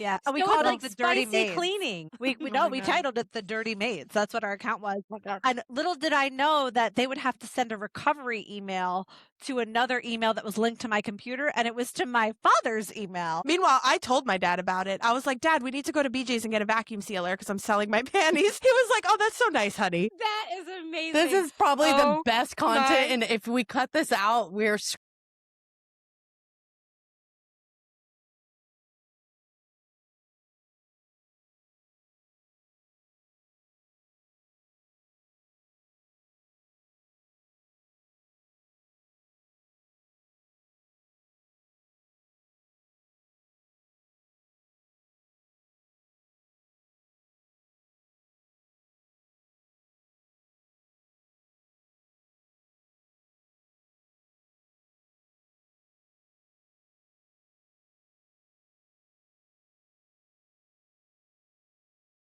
Yeah, and we So called it's like it the Dirty spicy Maids. cleaning. We Oh no, my we God. titled it the Dirty Maids. That's what our account was. Oh my God. And little did I know that they would have to send a recovery email to another email that was linked to my computer, and it was to my father's email. Meanwhile, I told my dad about it. I was like, Dad, we need to go to BJ's and get a vacuum sealer because I'm selling my panties. He was like, oh, that's so nice, honey. That is amazing. This is probably the Oh best content. And if we cut this out, we're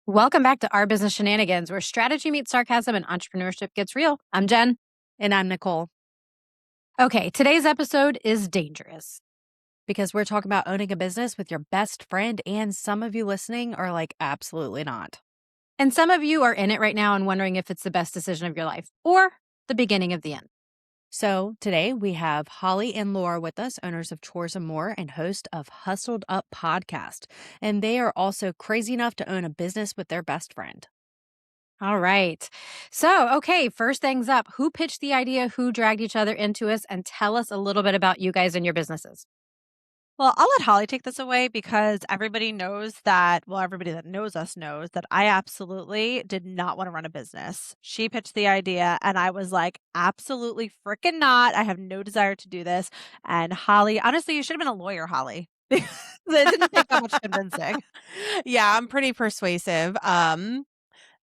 Welcome back to Our Business Shenanigans, where strategy meets sarcasm and entrepreneurship gets real. I'm Jen. and I'm Nicole. Okay, today's episode is dangerous Because we're talking about owning a business with your best friend, and some of you listening are like, absolutely not. and some of you are in it right now and wondering if it's the best decision of your life or the beginning of the end. So today we have Holly and Laura with us, owners of Chores and More and host of Hustled Up podcast. And they are also crazy enough to own a business with their best friend. All right. So, okay, first things up, who pitched the idea, who dragged each other into us, and tell us a little bit about you guys and your businesses. Well, I'll let Holly take this away because everybody knows that, well, everybody that knows us knows that I absolutely did not want to run a business. She pitched the idea and I was like, absolutely freaking not. I have no desire to do this. And Holly, honestly, you should have been a lawyer, Holly. It didn't take that much convincing. Yeah, I'm pretty persuasive.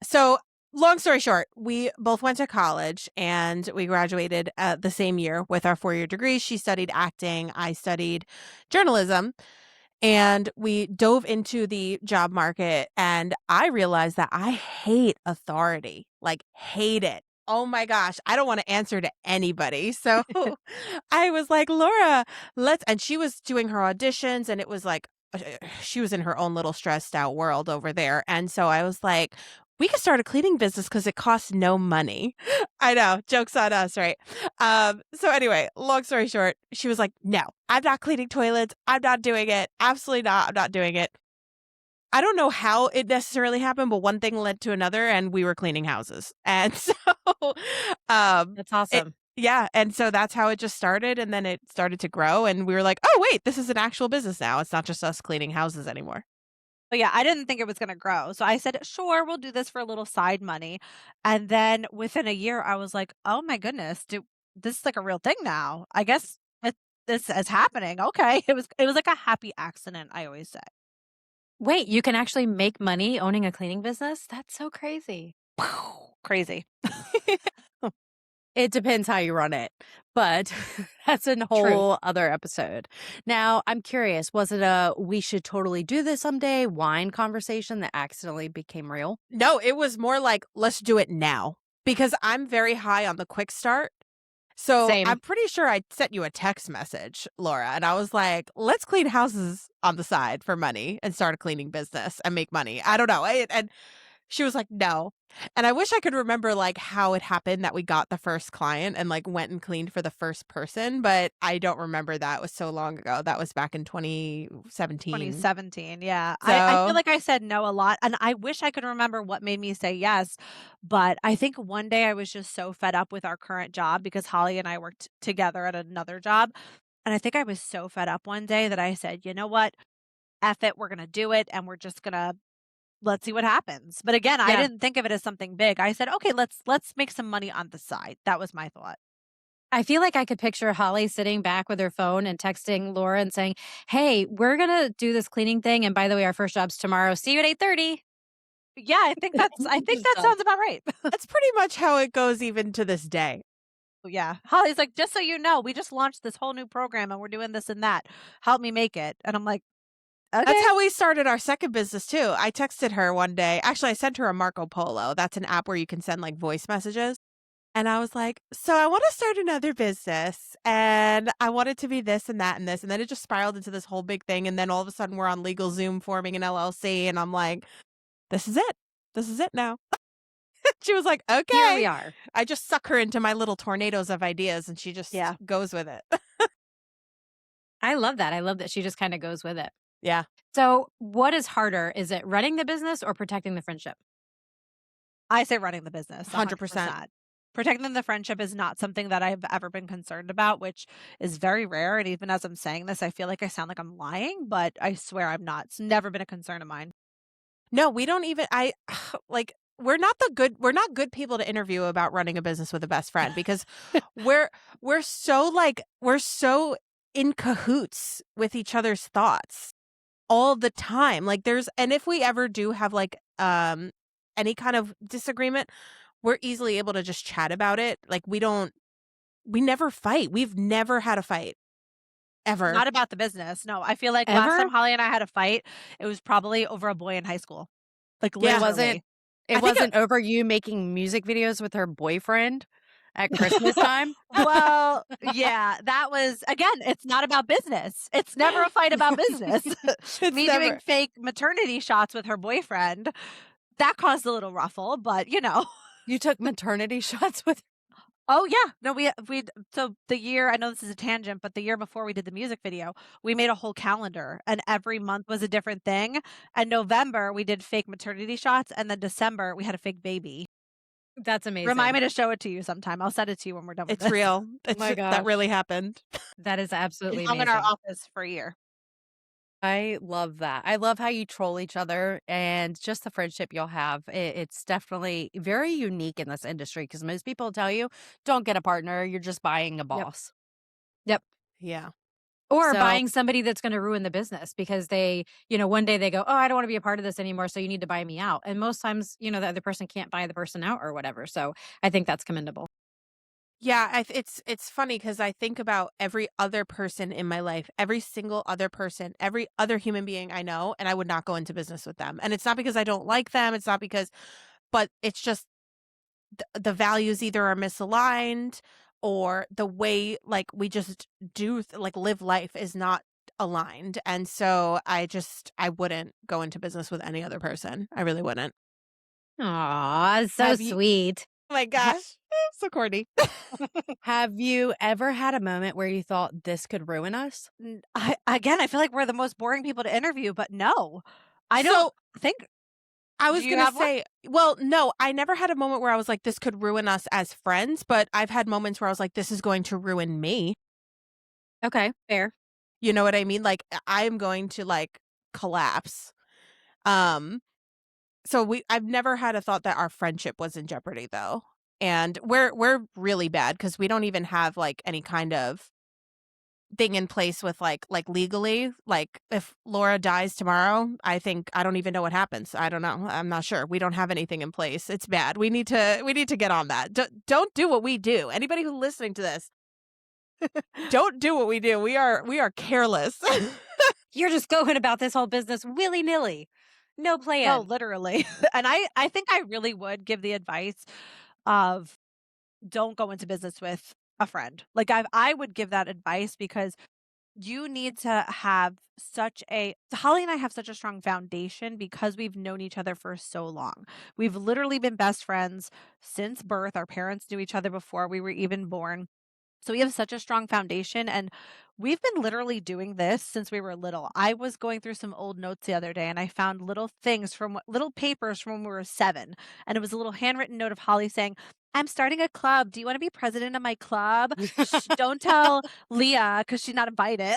So long story short, we both went to college and we graduated the same year with our 4-year degrees. She studied acting. I studied journalism. And we dove into the job market and I realized that I hate authority, like hate it. Oh my gosh, I don't want to answer to anybody. So I was like, Laura, and she was doing her auditions and it was like, she was in her own little stressed out world over there. And so I was like, we could start a cleaning business because it costs no money. I know, joke's on us, right? So anyway, long story short, she was like, no, I'm not cleaning toilets. I'm not doing it. Absolutely not. I'm not doing it. I don't know how it necessarily happened, but one thing led to another and we were cleaning houses. And so, That's awesome. yeah. And so that's how it just started. And then it started to grow. And we were like, oh, wait, this is an actual business now. It's not just us cleaning houses anymore. But yeah, I didn't think it was going to grow. So I said, sure, we'll do this for a little side money. And then within a year, I was like, oh my goodness, this is like a real thing now. I guess this is happening. Okay. It was like a happy accident, I always say. Wait, you can actually make money owning a cleaning business? That's so crazy. Crazy. It depends how you run it, but that's a whole other episode. Now, I'm curious, was it a we should totally do this someday wine conversation that accidentally became real? No, it was more like, let's do it now because I'm very high on the quick start. So Same. I'm pretty sure I sent you a text message, Laura, and I was like, let's clean houses on the side for money and start a cleaning business and make money. I don't know. And she was like, no. And I wish I could remember like how it happened that we got the first client and like went and cleaned for the first person, but I don't remember that. It was so long ago. That was back in 2017. 2017. Yeah. So, I feel like I said no a lot. And I wish I could remember what made me say yes. But I think one day I was just so fed up with our current job because Holly and I worked together at another job. And I think I was so fed up one day that I said, you know what? F it. We're going to do it. And we're just going to let's see what happens. But again, I didn't think of it as something big. I said, okay, let's make some money on the side. That was my thought. I feel like I could picture Holly sitting back with her phone and texting Laura and saying, hey, we're going to do this cleaning thing. And by the way, our first job's tomorrow. See you at 8:30. Yeah, I think that sounds about right. that's pretty much how it goes even to this day. Yeah. Holly's like, just so you know, we just launched this whole new program and we're doing this and that. Help me make it. And I'm like, okay. That's how we started our second business too. I texted her one day. Actually, I sent her a Marco Polo. That's an app where you can send like voice messages. And I was like, so I want to start another business and I want it to be this and that and this. And then it just spiraled into this whole big thing. And then all of a sudden we're on legal Zoom forming an LLC. And I'm like, this is it. This is it now. She was like, Here we okay. are. I just suck her into my little tornadoes of ideas and she just Yeah. goes with it. I love that. I love that she just kind of goes with it. Yeah. So, what is harder? Is it running the business or protecting the friendship? I say running the business 100%. 100%. Protecting the friendship is not something that I've ever been concerned about, which is very rare. And even as I'm saying this, I feel like I sound like I'm lying, but I swear I'm not. It's never been a concern of mine. No, we don't even like we're not good people to interview about running a business with a best friend because we're we're so in cahoots with each other's thoughts all the time. Like and if we ever do have like any kind of disagreement, we're easily able to just chat about it. Like we never fight. We've never had a fight ever. Not about the business. No, I feel like last Ever? time Holly and I had a fight, it was probably over a boy in high school. Like Yeah. It wasn't literally. I think wasn't over you making music videos with her boyfriend at Christmas time? Well, yeah, that was again, it's not about business. It's never a fight about business. It's Me never. doing fake maternity shots with her boyfriend, that caused a little ruffle, but You took maternity shots with Oh yeah. No, we so the year, I know this is a tangent, but the year before we did the music video, we made a whole calendar and every month was a different thing. And November we did fake maternity shots and then December we had a fake baby. That's amazing. Remind me to show it to you sometime. I'll send it to you when we're done with It's this. real. my That gosh. really happened. That is absolutely It hung in our amazing. office for a year. I love that. I love how you troll each other and just the friendship you'll have. It's definitely very unique in this industry because most people tell you, don't get a partner. You're just buying a boss. Yep. Yeah. Or So- buying somebody that's going to ruin the business because they, one day they go, oh, I don't want to be a part of this anymore. So you need to buy me out. And most times, the other person can't buy the person out or whatever. So I think that's commendable. Yeah, it's funny because I think about every other person in my life, every single other person, every other human being I know, and I would not go into business with them. And it's not because I don't like them. It's not because, but it's just the values either are misaligned or the way like we just like live life is not aligned. And so I wouldn't go into business with any other person. I really wouldn't. Aw, so Have you- sweet. Oh my gosh, so corny. Have you ever had a moment where you thought this could ruin us? I feel like we're the most boring people to interview, but no. I So- don't think I was Do you going to have one? say, well, no, I never had a moment where I was like, this could ruin us as friends, but I've had moments where I was like, this is going to ruin me. Okay, fair. You know what I mean? Like, I'm going to like collapse. So I've never had a thought that our friendship was in jeopardy though. And we're really bad because we don't even have like any kind of thing in place with like legally. Like if Laura dies tomorrow, I don't even know what happens. I don't know. I'm not sure. We don't have anything in place. It's bad. We need to get on that. Don't do what we do. Anybody who's listening to this, don't do what we do. We are careless. You're just going about this whole business willy-nilly. No plan. No, literally. And I think I really would give the advice of don't go into business with a friend. Like I would give that advice because you need to have Holly and I have such a strong foundation because we've known each other for so long. We've literally been best friends since birth. Our parents knew each other before we were even born. So we have such a strong foundation and we've been literally doing this since we were little. I was going through some old notes the other day and I found little papers from when we were 7. And it was a little handwritten note of Holly saying, I'm starting a club. Do you want to be president of my club? Shh, don't tell Leah because she's not invited.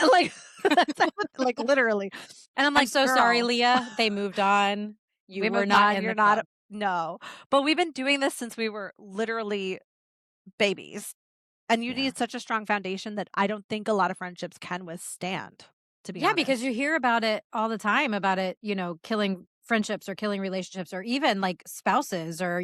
Like literally. And I'm I'm like, so sorry, "Girl, Leah. They moved on. You we were moved not on. in You're the not club. no." But we've been doing this since we were literally babies. And you Yeah. need such a strong foundation that I don't think a lot of friendships can withstand, to be Yeah, honest. because you hear about it all the time about it, killing friendships or killing relationships or even like spouses or,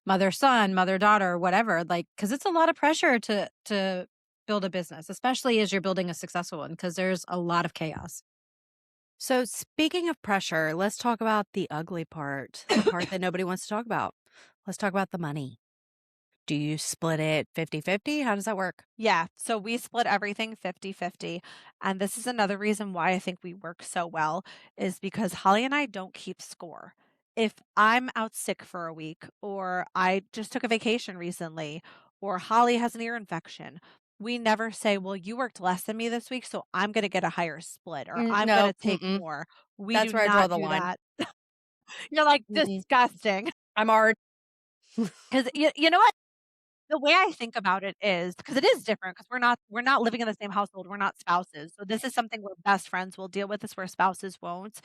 mother son, mother daughter, whatever. Like, because it's a lot of pressure to build a business, especially as you're building a successful one, because there's a lot of chaos. So, speaking of pressure, let's talk about the ugly part, the part that nobody wants to talk about. Let's talk about the money. Do you split it 50-50? How does that work? Yeah, so we split everything 50-50, and this is another reason why I think we work so well is because Holly and I don't keep score. If I'm out sick for a week or I just took a vacation recently or Holly has an ear infection, we never say, "Well, you worked less than me this week, so I'm gonna get a higher split or I'm gonna No, take more." We do that's where I draw not the do line. that. You're like, Mm-mm. "Disgusting." I'm already 'Cause you know what? The way I think about it is because it is different because we're not living in the same household, we're not spouses, so this is something where best friends will deal with this, where spouses won't.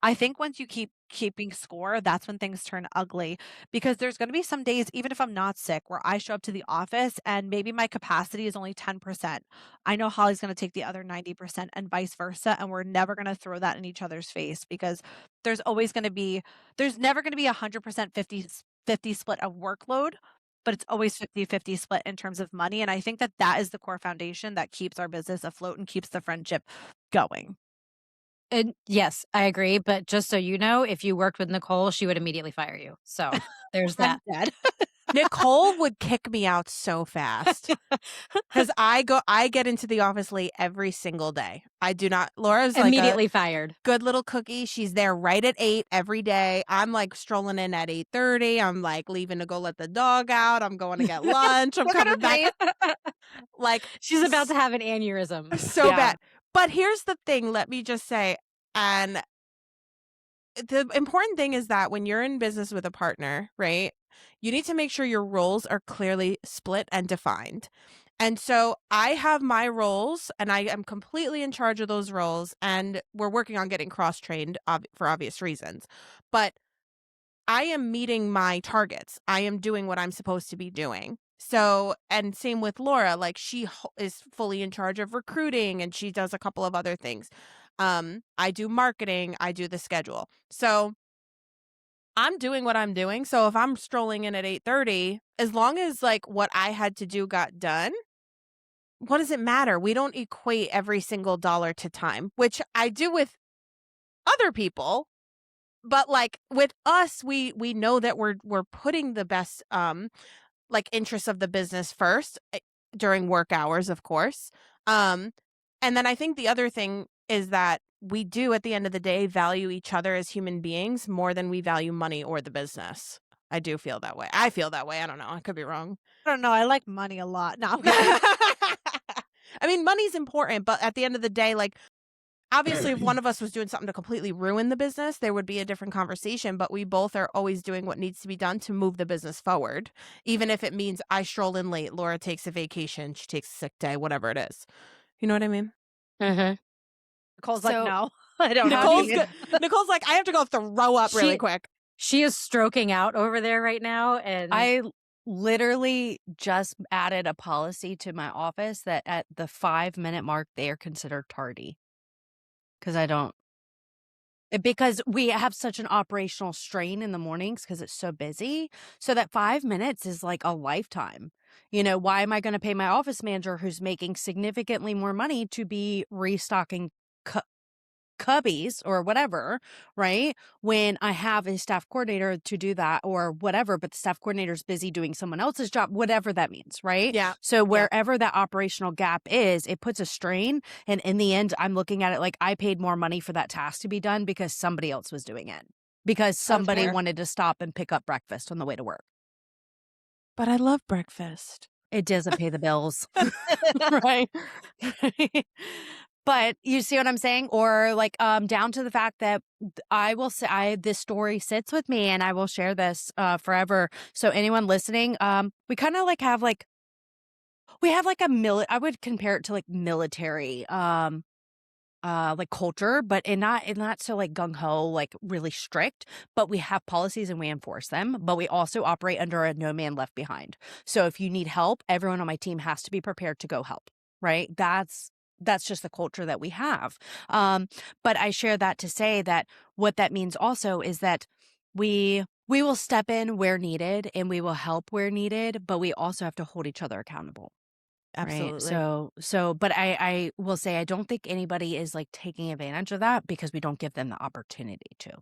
I think once you keep keeping score, that's when things turn ugly because there's gonna be some days, even if I'm not sick, where I show up to the office and maybe my capacity is only 10%. I know Holly's gonna take the other 90% and vice versa, and we're never gonna throw that in each other's face because there's always gonna be there's never gonna be 100% 50 split of workload, but it's always 50-50 split in terms of money, and I think that that is the core foundation that keeps our business afloat and keeps the friendship going. And yes, I agree, but just so you know, if you worked with Nicole, she would immediately fire you. So, there's I'm that. dead. Nicole would kick me out so fast. Because I get into the office late every single day. I do not. Laura's like a Immediately fired. good little cookie. She's there right at 8 every day. I'm like strolling in at 8:30. I'm like leaving to go let the dog out. I'm going to get lunch. I'm Look at her coming back face. like She's about to have an aneurysm. so Yeah. bad. But here's the thing, let me just say, and the important thing is that when you're in business with a partner, right? You need to make sure your roles are clearly split and defined. And so I have my roles and I am completely in charge of those roles and we're working on getting cross-trained for obvious reasons. But I am meeting my targets. I am doing what I'm supposed to be doing. So, and same with Laura, like is fully in charge of recruiting and she does a couple of other things. I do marketing, I do the schedule. So, I'm doing what I'm doing. So if I'm strolling in at 8:30, as long as like what I had to do got done, what does it matter? We don't equate every single dollar to time, which I do with other people. But like with us, we know that we're putting the best like interests of the business first during work hours, of course. Um and then I think the other thing is that we do at the end of the day value each other as human beings more than we value money or the business. I do feel that way. I feel that way. I don't know. I could be wrong. I don't know, I like money a lot. No, I'm kidding. I mean, money's important, but at the end of the day, like obviously, if one of us was doing something to completely ruin the business, there would be a different conversation, but we both are always doing what needs to be done to move the business forward. Even if it means I stroll in late, Laura takes a vacation, she takes a sick day, whatever it is. You know what I mean? Mhm. Nicole's like, So, "No, I don't how do Nicole's you good. Nicole's like, I have to go throw up really She quick. she is stroking out over there right now, and I literally just added a policy to my office that at the 5-minute mark, they are considered tardy because I don't because we have such an operational strain in the mornings because it's so busy. So that 5 minutes is like a lifetime. Why am I going to pay my office manager who's making significantly more money to be restocking cubbies or whatever, right? When I have a staff coordinator to do that or whatever, but the staff coordinator is busy doing someone else's job, whatever that means, right? Yeah. So Yeah. wherever that operational gap is, it puts a strain. And in the end, I'm looking at it like I paid more money for that task to be done because somebody else was doing it, because That's somebody fair." wanted to stop and pick up breakfast on the way to work. But I love breakfast. It doesn't pay the bills. Right. But you see what I'm saying? Or like down to the fact that I will say this story sits with me and I will share this forever. So anyone listening, we kind of we have like I would compare it to like military like culture, but in not so like gung ho, like really strict, but we have policies and we enforce them, but we also operate under a no man left behind. So if you need help, everyone on my team has to be prepared to go help, right? That's just the culture that we have. Um, but I share that to say that what that means also is that we will step in where needed and we will help where needed, but we also have to hold each other accountable. Right. Absolutely. But I will say I don't think anybody is like taking advantage of that because we don't give them the opportunity to.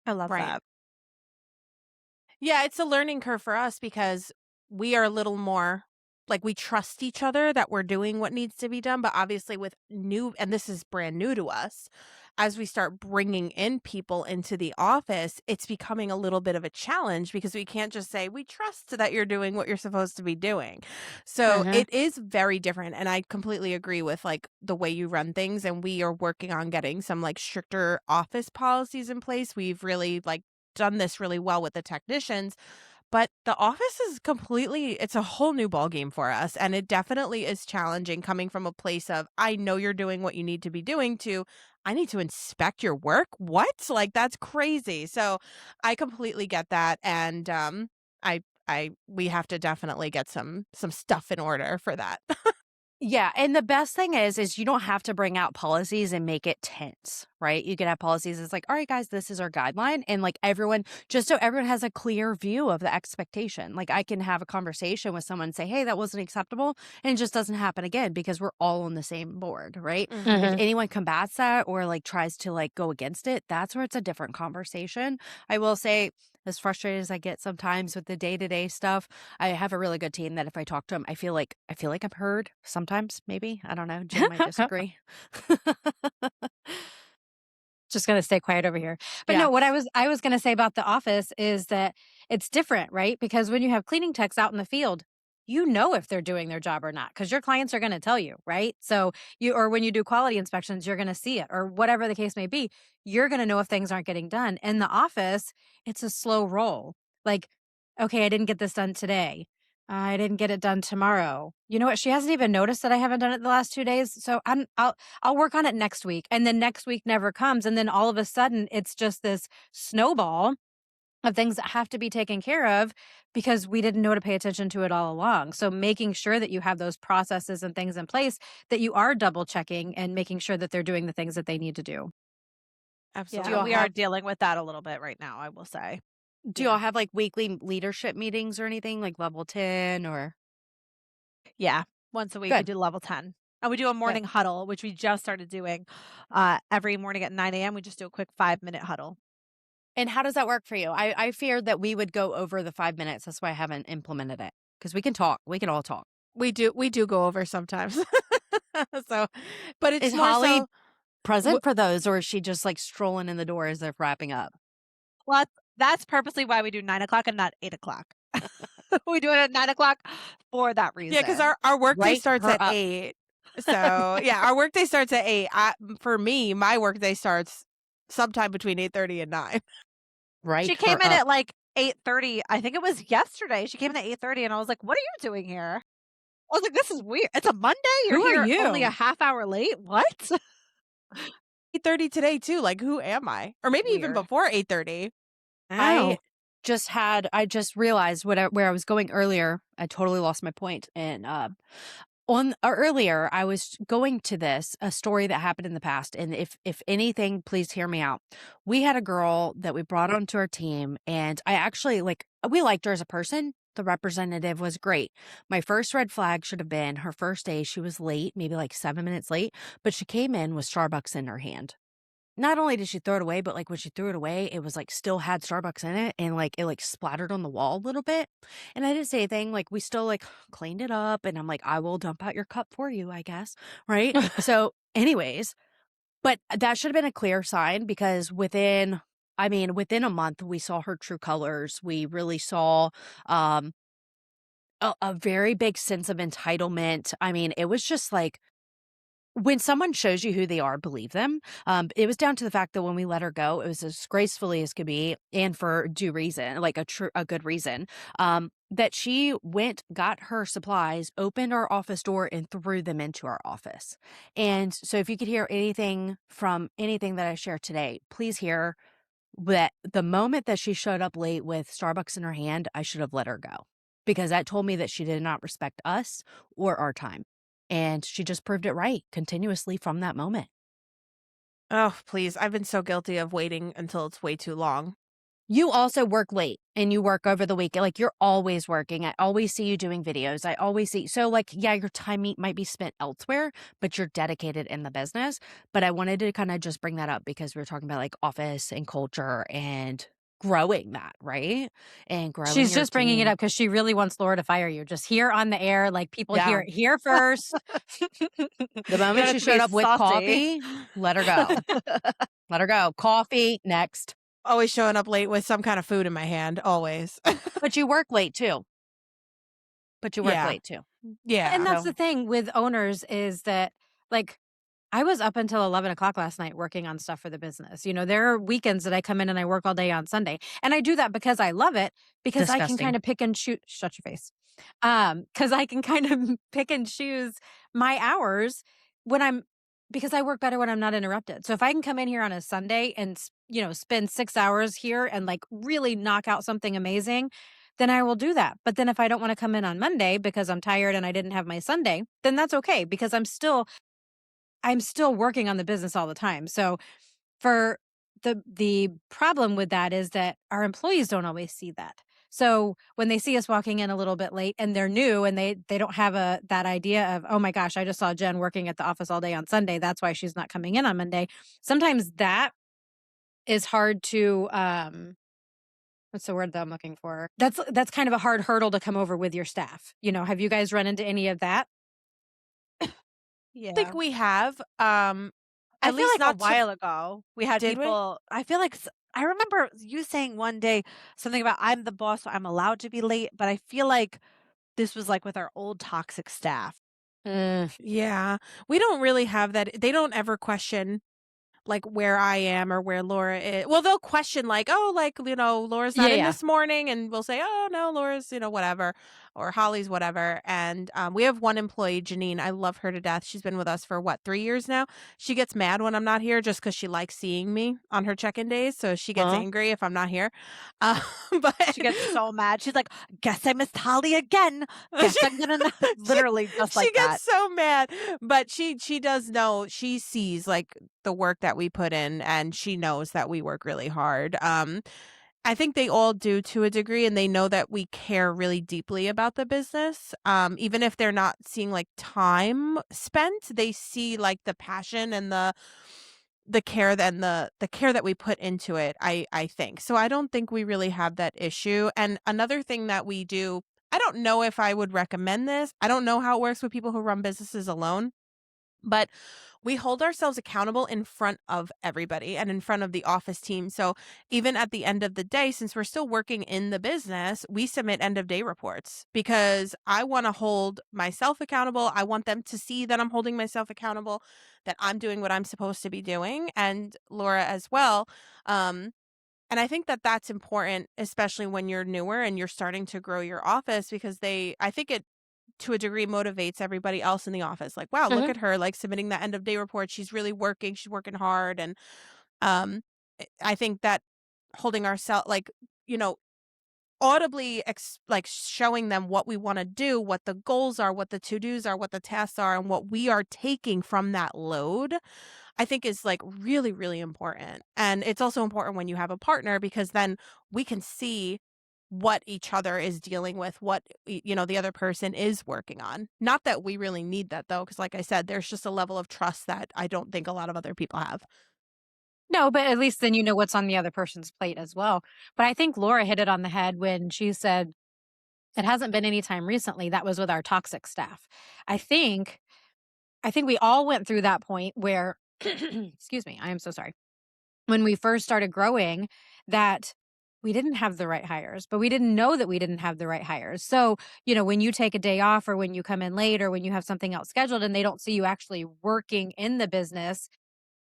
I love Right. that. Yeah, it's a learning curve for us because we are a little more like we trust each other that we're doing what needs to be done. But obviously, with new, and this is brand new to us, as we start bringing in people into the office, it's becoming a little bit of a challenge because we can't just say, we trust that you're doing what you're supposed to be doing. So Mhm. it is very different. And I completely agree with like the way you run things. And we are working on getting some like stricter office policies in place. We've really like done this really well with the technicians, but the office is completely it's a whole new ballgame for us, and it definitely is challenging coming from a place of, "I know you're doing what you need to be doing," to, "I need to inspect your work? What?" Like, that's crazy. So, I completely get that, and, I we have to definitely get some stuff in order for that. Yeah, and the best thing is you don't have to bring out policies and make it tense, right? You can have policies. It's like, all right, guys, this is our guideline, and like everyone, just so everyone has a clear view of the expectation. Like I can have a conversation with someone and say, hey, that wasn't acceptable, and it just doesn't happen again because we're all on the same board, right? If Mhm. Mhm. anyone combats that or like tries to like go against it, that's where it's a different conversation. I will say, as frustrated as I get sometimes with the day-to-day stuff, I have a really good team that if I talk to them, I feel like I'm heard sometimes, maybe. I don't know. Jill might disagree. Just gonna stay quiet over here. But Yeah. no, what I was gonna say about the office is that it's different, right? Because when you have cleaning techs out in the field, you know if they're doing their job or not, because your clients are gonna tell you, right? So you or when you do quality inspections, you're gonna see it, or whatever the case may be, you're gonna know if things aren't getting done. In the office, it's a slow roll. Like, okay, I didn't get this done today. I didn't get it done tomorrow. You know what? She hasn't even noticed that I haven't done it the last 2 days. So I'll work on it next week. And then next week never comes. And then all of a sudden, it's just this snowball of things that have to be taken care of because we didn't know to pay attention to it all along. So making sure that you have those processes and things in place, that you are double checking and making sure that they're doing the things that they need to do. Do Yeah, y'all Absolutely. we are have dealing with that a little bit right now, I will say. do y'all have like weekly leadership meetings or anything like level 10 or Yeah, once a week we good, do level 10. And we do a good. morning huddle, which we just started doing, every morning at 9 a.m. We just do a quick 5-minute huddle. And how does that work for you? I feared that we would go over the 5 minutes. That's why I haven't implemented it because we can talk. We can all talk. We do go over sometimes. So, but it's Is more Holly so present for those, or is she just like strolling in the door as they're wrapping up? Well, that's purposely why we do 9 o'clock and not 8 o'clock. We do it at 9 o'clock for that Yeah, because reason. our workday Wake starts her at up. 8. So, yeah, our workday starts at 8. For me, my workday starts sometime between 8:30 and 9. She Wake came her in up. at, like, 8:30, I think it was yesterday. She came in at 8:30 and I was like, "What are you doing here?" I was like, "This is weird. It's a Monday? You're Who are here only a you? half hour late? What?" 8:30 today too, like, who am I? Or maybe even Weird. before 8:30. I Oh. I just realized where I was going earlier. I totally lost my point. And on earlier, I was going to a story that happened in the past. And if anything, please hear me out. We had a girl that we brought onto our team, and I actually we liked her as a person. The representative was great. My first red flag should have been her first day. She was late, maybe like 7 minutes late, but she came in with Starbucks in her hand. Not only did she throw it away, but, like, when she threw it away, it was, like, still had Starbucks in it, and, like, it, like, splattered on the wall a little bit, and I didn't say anything, like, we still, like, cleaned it up, and I'm like, "I will dump out your cup for you, I guess," right? So, anyways, but that should have been a clear sign because within a month, we saw her true colors. We really saw, um, a very big sense of entitlement. I mean, it was just like when someone shows you who they are, believe them. It was down to the fact that when we let her go, it was as gracefully as could be, and for due reason, like a good reason. That she went, got her supplies, opened our office door, and threw them into our office. And so, if you could hear anything from anything that I share today, please hear that the moment that she showed up late with Starbucks in her hand, I should have let her go because that told me that she did not respect us or our time. And she just proved it right continuously from that moment. Oh, please, I've been so guilty of waiting until it's way too long. You also work late and you work over the weekend. Like you're always working. I always see you doing videos. I always see. So, like, yeah, your time might be spent elsewhere, but you're dedicated in the business. But I wanted to kind of just bring that up because we were talking about like office and culture and growing that, right? And growing She's your just bringing it team. up because she really wants Laura to fire you. Just here on the air, like, people hear Yeah. it here first. The You moment want it she to be showed up with saucy. coffee, let her go. Let her go. Coffee, next. Always showing up late with some kind of food in my hand, always. But you work late too. But you work Yeah. late too. And Yeah. that's the So thing with owners is that, like, I was up until 11 o'clock last night working on stuff for the business. There are weekends that I come in and I work all day on Sunday. And I do that because I love it, because I can kind disgusting. of pick and choose. Shut your face. Because I can kind of pick and choose my hours when because I work better when I'm not interrupted. So if I can come in here on a Sunday and, spend 6 hours here and like really knock out something amazing, then I will do that. But then if I don't want to come in on Monday because I'm tired and I didn't have my Sunday, then that's okay, because I'm still working on the business all the time. So for the problem with that is that our employees don't always see that. So when they see us walking in a little bit late and they're new and they don't have that idea of, oh my gosh, I just saw Jen working at the office all day on Sunday, that's why she's not coming in on Monday. Sometimes that is hard to what's the word that I'm looking for? That's kind of a hard hurdle to come over with your staff. Have you guys run into any of that? Yeah. Think we have, I at feel least like a not to while ago, we had did we? people I feel like I remember you saying one day something about I'm the boss, so I'm allowed to be late, but I feel like this was like with our old toxic staff. Mm, Yeah. We don't really have that. They don't ever question like where I am or where Laura is. Well, they'll question like, "Oh, like, Laura's not yeah, in yeah. this morning." And we'll say, "Oh, no, Laura's, whatever," or Holly's whatever. And we have one employee, Janine. I love her to death. She's been with us for what, 3 years now. She gets mad when I'm not here just cuz she likes seeing me on her check-in days, so she gets Huh? angry if I'm not here. Uh, but She gets so mad. She's like, "Guess I missed Holly again. Guess I'm gonna know." she, Literally just she like gets that. so mad, but she does know, she sees like the work that we put in, and she knows that we work really hard. I think they all do to a degree, and they know that we care really deeply about the business. Even if they're not seeing like time spent, they see like the passion and the care the care that we put into it. I think so. I don't think we really have that issue. And another thing that we do, I don't know if I would recommend this. I don't know how it works with people who run businesses alone, but we hold ourselves accountable in front of everybody and in front of the office team. So even at the end of the day, since we're still working in the business, we submit end of day reports because I want to hold myself accountable. I want them to see that I'm holding myself accountable, that I'm doing what I'm supposed to be doing, and Laura as well. Um, and I think that that's important, especially when you're newer and you're starting to grow your office, because I think it to a degree motivates everybody else in the office. Like, wow, look Mhm. at her, like submitting that end of day report. She's really working. She's working hard. And um, I think that holding ourselves, like, you know, audibly like showing them what we want to do, what the goals are, what the to dos are, what the tasks are, and what we are taking from that load, I think is like really, really important. And it's also important when you have a partner, because then we can see what each other is dealing with, what the other person is working on. Not that we really need that though, because like I said, there's just a level of trust that I don't think a lot of other people have. No, but at least then you know what's on the other person's plate as well. But I think Laura hit it on the head when she said it hasn't been any time recently. That was with our toxic staff. I think I think we all went through that point where excuse me, I am so sorry. When we first started growing, that we didn't have the right hires, but we didn't know that we didn't have the right hires. So, when you take a day off or when you come in late or when you have something else scheduled and they don't see you actually working in the business,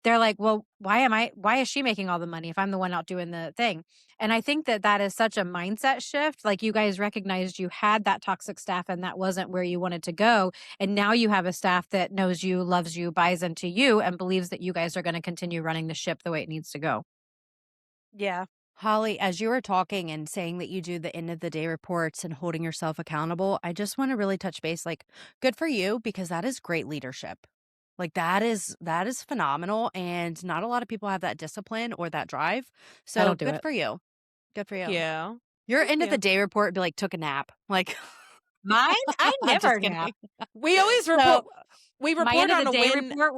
they're like, "Well, why is she making all the money if I'm the one out doing the thing?" And I think that that is such a mindset shift. Like, you guys recognized you had that toxic staff and that wasn't where you wanted to go, and now you have a staff that knows you, loves you, buys into you, and believes that you guys are gonna continue running the ship the way it needs to go. Yeah. Holly, as you were talking and saying that you do the end of the day reports and holding yourself accountable, I just want to really touch base. Like, good for you, because that is great leadership. Like, that is phenomenal, and not a lot of people have that discipline or that drive. I So don't do good it. for you. Good for Thank you. you. Your Thank end of the you. day report would be like, took a nap. Like, Mine? I I'm never just nap. kidding. We always So report we My end report of the on a day win. report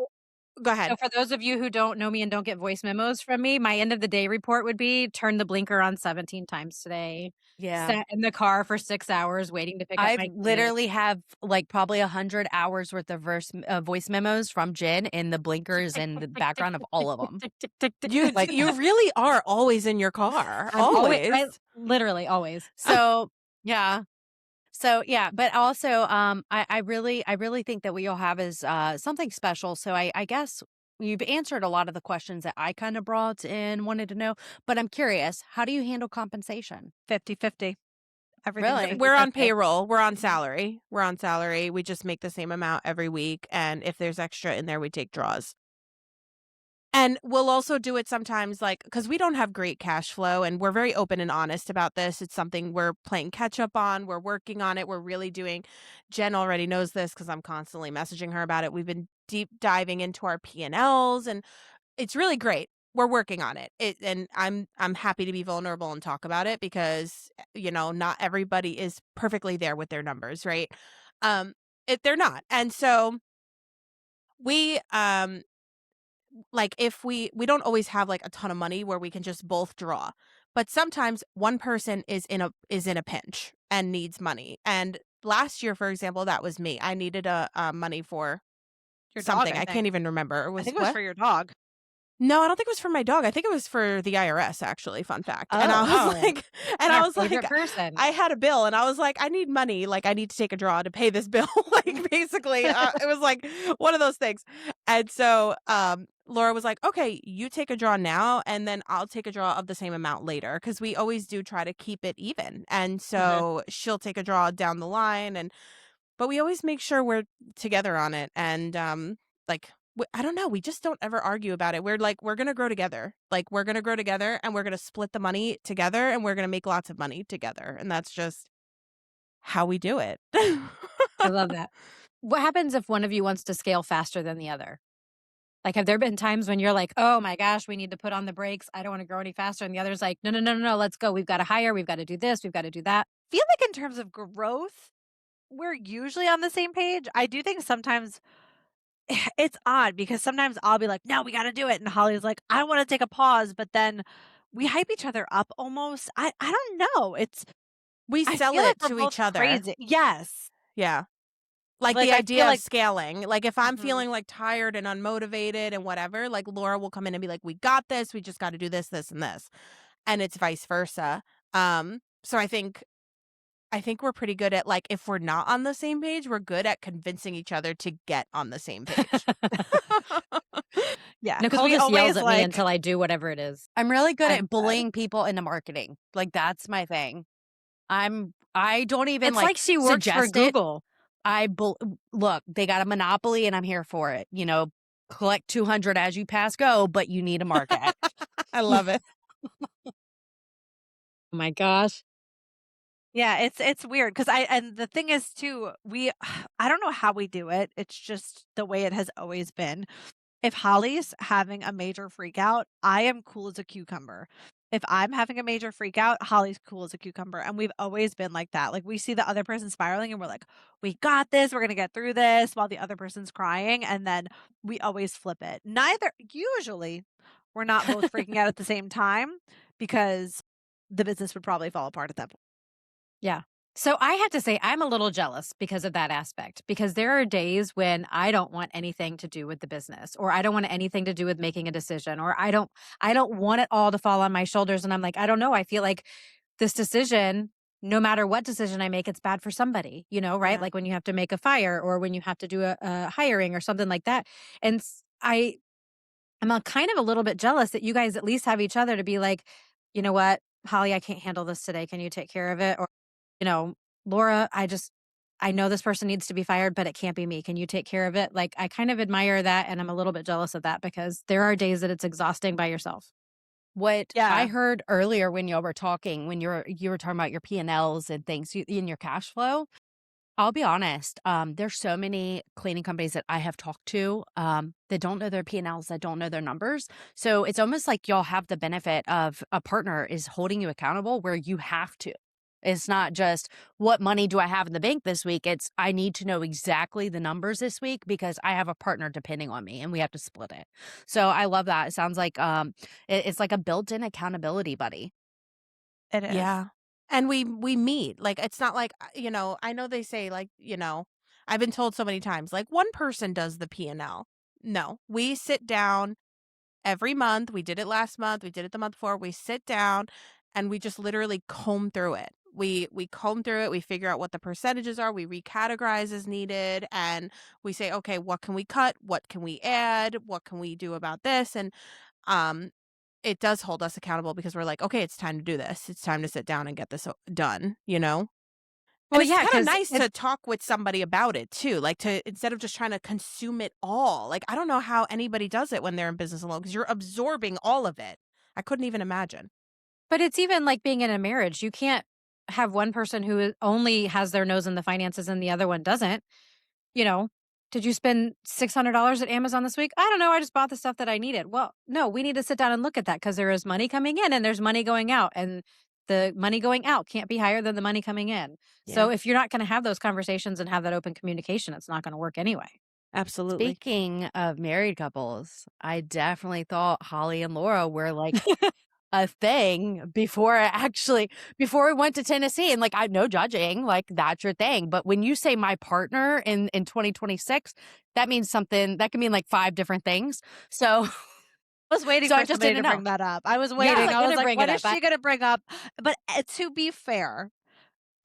Go ahead. So for those of you who don't know me and don't get voice memos from me, my end of the day report would be turn the blinker on 17 times today, Yeah. sat in the car for 6 hours waiting to pick up I've my kid. literally have, like, probably 100 hours worth of voice memos from Jen in the Tick, blinkers tick, and tick, the tick, tick, background of tick, tick, all of tick, them. tick, tick, tick, tick, You like you really are always in your car. I'm always I Always. literally always. So, yeah. So, yeah, but also, I really think that what you'll have is, something special. So I guess you've answered a lot of the questions that I kinda brought and wanted to know, but I'm curious, how do you handle compensation? 50-50. Everything's Really? We're on 50-50. payroll. We're on Mhm. salary. We're on salary. We just make the same amount every week, and if there's extra in there, we take draws. And we'll also do it sometimes, like, because we don't have great cash flow, and we're very open and honest about this. It's something we're playing catch up on. We're working on it. We're really doing. Jen already knows this because I'm constantly messaging her about it. We've been deep diving into our P&Ls, and it's really great. We're working on it. And I'm happy to be vulnerable and talk about it because not everybody is perfectly there with their numbers, right? Um, they're not, and so we like if we don't always have like a ton of money where we can just both draw, but sometimes one person is in a pinch and needs money. And last year, for example, that was me. I needed money for Your dog, something. I I can't think. even remember. It I was think it was what? for your dog. No, I don't think it was for my dog. I think it was for the IRS, actually, fun fact. And I Oh. was Oh, like and I our was like, favorite person. I had a bill and I was like, I need money. Like, I need to take a draw to pay this bill. Like, basically, it was like one of those things. And so, Laura was like, okay, you take a draw now, and then I'll take a draw of the same amount later. Cause we always do try to keep it even. And Mhm. so she'll take a draw down the line. But we always make sure we're together on it, and, like, I don't know, we just don't ever argue about it. We're like, "We're gonna grow together." Like, we're gonna grow together, and we're gonna split the money together, and we're gonna make lots of money together, and that's just how we do it. I love that. What happens if one of you wants to scale faster than the other? Like, have there been times when you're like, "Oh my gosh, we need to put on the brakes. I don't wanna grow any faster," and the other's like, "No, no, no, no, no, let's go. We've gotta hire. We've gotta do this. We've gotta do that." Feel like in terms of growth, we're usually on the same page. I do think sometimes it's odd because sometimes I'll be like, "No, we gotta do it," and Holly's like, "I wanna take a pause," but then we hype each other up almost. I don't know. We I sell feel like it we're to both each other. crazy. Yes. Yeah. Like, Like, the I feel idea of like scaling. Like, if I'm Mhm. feeling, like, tired and unmotivated and whatever, like, Laura will come in and be like, "We got this. We just gotta do this, this, and this." And it's vice versa. So I think we're pretty good at, like, if we're not on the same page, we're good at convincing each other to get on the same page. Yeah, because Nicole we just yells always, at me like until I do whatever it is. I'm really good I'm at good. bullying people into marketing. Like, that's my thing. I don't even, It's like like, she works for suggest it. Google. I bel Look, they got a monopoly and I'm here for it, collect 200 as you pass go, but you need to market. I love it. Oh my gosh. Yeah, it's weird because and the thing is too, I don't know how we do it. It's just the way it has always been. If Holly's having a major freak out, I am cool as a cucumber. If I'm having a major freak out, Holly's cool as a cucumber. And we've always been like that. Like we see the other person spiraling and we're like, we got this. We're going to get through this while the other person's crying. And then we always flip it. Usually, we're not both freaking out at the same time because the business would probably fall apart at that point. Yeah. So I have to say I'm a little jealous because of that aspect because there are days when I don't want anything to do with the business or I don't want anything to do with making a decision or I don't want it all to fall on my shoulders and I'm like I don't know I feel like this decision no matter what decision I make it's bad for somebody, right? Yeah. Like when you have to make a fire or when you have to do a hiring or something like that. And I'm kind of a little bit jealous that you guys at least have each other to be like, "You know what? Holly, I can't handle this today. Can you take care of it?" Or, you know, "Laura, I know this person needs to be fired, but it can't be me. Can you take care of it?" Like, I kind of admire that, and I'm a little bit jealous of that because there are days that it's exhausting by yourself. What I Yeah. heard earlier when y'all were talking, when you were talking about your P&Ls and things in your cash flow, I'll be honest, there's so many cleaning companies that I have talked to, that don't know their P&Ls, that don't know their numbers. So it's almost like y'all have the benefit of a partner is holding you accountable where you have to. It's not just what money do I have in the bank this week? It's I need to know exactly the numbers this week because I have a partner depending on me and we have to split it. So I love that. It sounds like it's like a built-in accountability buddy. It is. Yeah. And we meet. Like it's not like, I know they say like, I've been told so many times like one person does the P&L. No. We sit down every month. We did it last month. We did it the month before. We sit down and we just literally comb through it. We comb through it. We figure out what the percentages are. We recategorize as needed, and we say, okay, what can we cut? What can we add? What can we do about this? And um, it does hold us accountable because we're like, okay, it's time to do this. It's time to sit down and get this done. And Well, it's yeah, kind of because nice to talk with somebody about it too, like to instead of just trying to consume it all. Like I don't know how anybody does it when they're in business alone because you're absorbing all of it. I couldn't even imagine. but it's even like being in a marriage. You can't have one person who only has their nose in the finances and the other one doesn't. You know, did you spend $600 at Amazon this week? I don't know. I just bought the stuff that I needed. Well, no, we need to sit down and look at that because there is money coming in and there's money going out. And the money going out can't be higher than the money coming in. So Yeah, if you're not going to have those conversations and have that open communication, it's not going to work anyway. absolutely. Speaking of married couples, I definitely thought Holly and Laura were like a thing before we went to Tennessee. And like, I'm no judging, like that's your thing. But when you say my partner in 2026, that means something that can mean like 5 different things. So I was waiting so I for just somebody didn't to know. bring that up. I was Yeah, I waiting. was I was gonna like, bring what it is up. she going to bring up? But to be fair,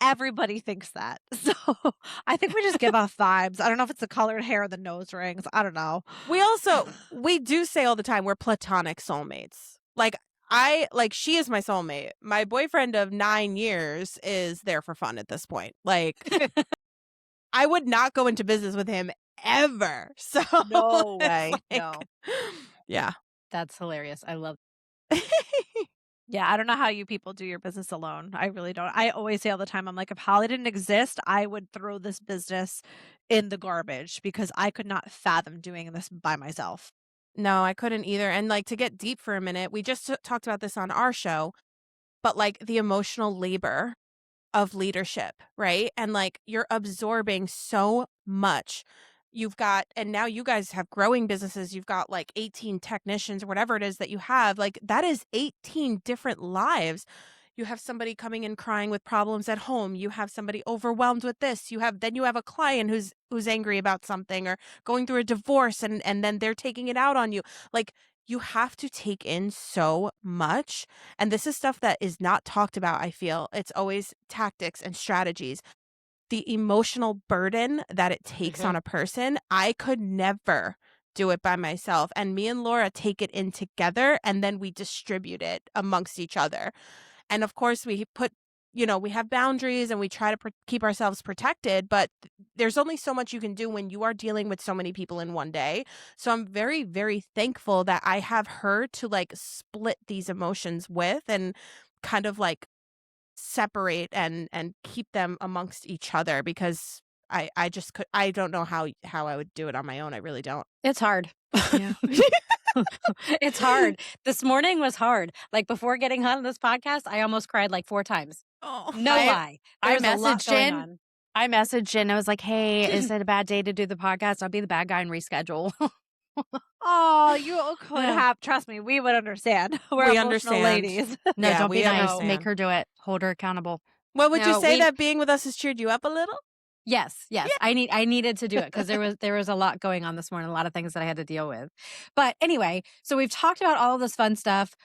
everybody thinks that. So I think we just give off vibes. I don't know if it's the colored hair or the nose rings. I don't know. We do say all the time we're platonic soulmates. She is my soulmate. My boyfriend of 9 years is there for fun at this point. Like I would not go into business with him ever. So No it's way. like No. yeah. That's hilarious. I love Yeah, I don't know how you people do your business alone. I really don't. I always say all the time, I'm like, if Holly didn't exist, I would throw this business in the garbage because I could not fathom doing this by myself. No, I couldn't either. And like to get deep for a minute, we just talked about this on our show, but like the emotional labor of leadership, right? And like you're absorbing so much. You've got, and now you guys have growing businesses. You've got like 18 technicians or whatever it is that you have. Like that is 18 different lives. You have somebody coming in crying with problems at home. You have somebody overwhelmed with this. Then you have a client who's angry about something or going through a divorce and then they're taking it out on you. Like you have to take in so much. And this is stuff that is not talked about, I feel. It's always tactics and strategies. The emotional burden that it takes it. on a person, I could never do it by myself. And me and Laura take it in together and then we distribute it amongst each other. And of course, we have boundaries and we try to keep ourselves protected, but there's only so much you can do when you are dealing with so many people in one day. So I'm very, very thankful that I have her to like split these emotions with and kind of like separate and keep them amongst each other because I just I don't know how I would do it on my own. I really don't. It's hard. Yeah. It's hard. This morning was hard. Like before getting on this podcast, I almost cried like 4 times. Oh, No lie. There I was a lot messaged going in. on. I messaged in. I was like, "Hey, is it a bad day to do the podcast? I'll be the bad guy and reschedule." Oh, you could Yeah. have. Trust me, we would understand. We're we emotional understand. ladies. No, Yeah, don't we be nice. understand. Make her do it. Hold her accountable. Well, would you No, say we- that being with us has cheered you up a little? Yes. I needed to do it because there was a lot going on this morning, a lot of things that I had to deal with. But anyway, so we've talked about all of this fun stuff.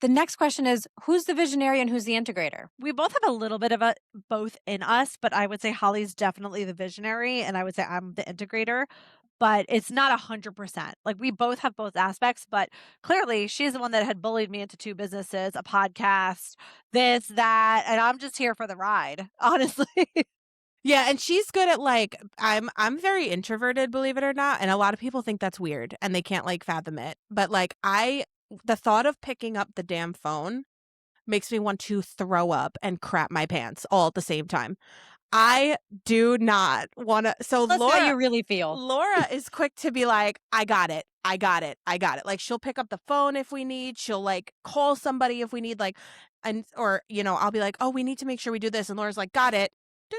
The next question is, who's the visionary and who's the integrator? We both have a little bit of a both in us, but I would say Holly's definitely the visionary and I would say I'm the integrator, but it's not 100%. Like we both have both aspects, but clearly she's the one that had bullied me into 2 businesses, a podcast, this, that, and I'm just here for the ride, honestly. Yeah, and she's good at like I'm very introverted, believe it or not, and a lot of people think that's weird and they can't like fathom it. But like the thought of picking up the damn phone makes me want to throw up and crap my pants all at the same time. I do not want to. So That's how you really feel. Laura is quick to be like, I got it. I got it. I got it. Like she'll pick up the phone if we need. She'll like call somebody if we need, like, and or I'll be like, oh, we need to make sure we do this, and Laura's like, got it. Do.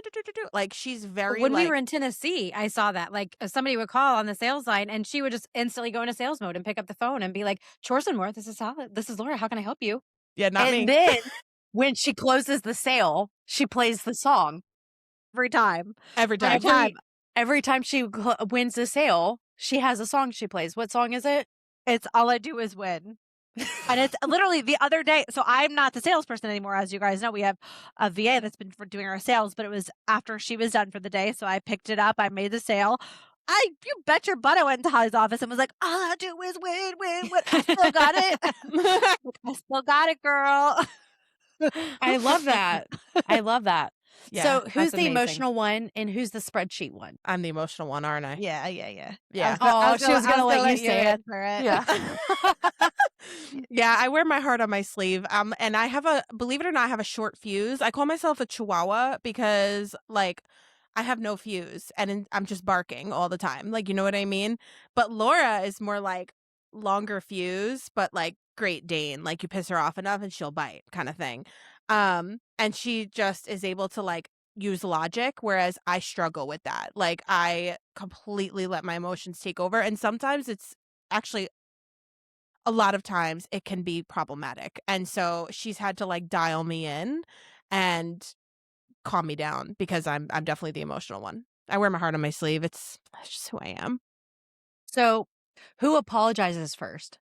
Like she's very When we like, were in Tennessee, I saw that. Like somebody would call on the sales line and she would just instantly go into sales mode and pick up the phone and be like, Chores and More, this is Laura. How can I help you? yeah, not And me. then when she closes the sale, she plays the song. Every time. Every time. Every time she wins the sale, she has a song she plays. What song is it? It's All I Do Is Win. And it's literally the other day. So I'm not the salesperson anymore. As you guys know, we have a VA that's been doing our sales, but it was after she was done for the day. So I picked it up. I made the sale. You bet your butt I went into Holly's office and was like, all I do is win, win, win. I still got it. I still got it, girl. I love that. I love that. Yeah, so who's that's the amazing. emotional one and who's the spreadsheet one? I'm the emotional one, aren't I? Yeah. Yeah. Oh, she was gonna let you say it. answer it. Yeah. Yeah, I wear my heart on my sleeve. And I have believe it or not, I have a short fuse. I call myself a chihuahua because like I have no fuse and I'm just barking all the time. Like, you know what I mean? But Laura is more like longer fuse, but like Great Dane. Like you piss her off enough and she'll bite kind of thing. And she just is able to like use logic, whereas I struggle with that. Like I completely let my emotions take over. And sometimes it's actually, a lot of times it can be problematic. And so she's had to like dial me in and calm me down because I'm definitely the emotional one. I wear my heart on my sleeve. That's just who I am. So who apologizes first?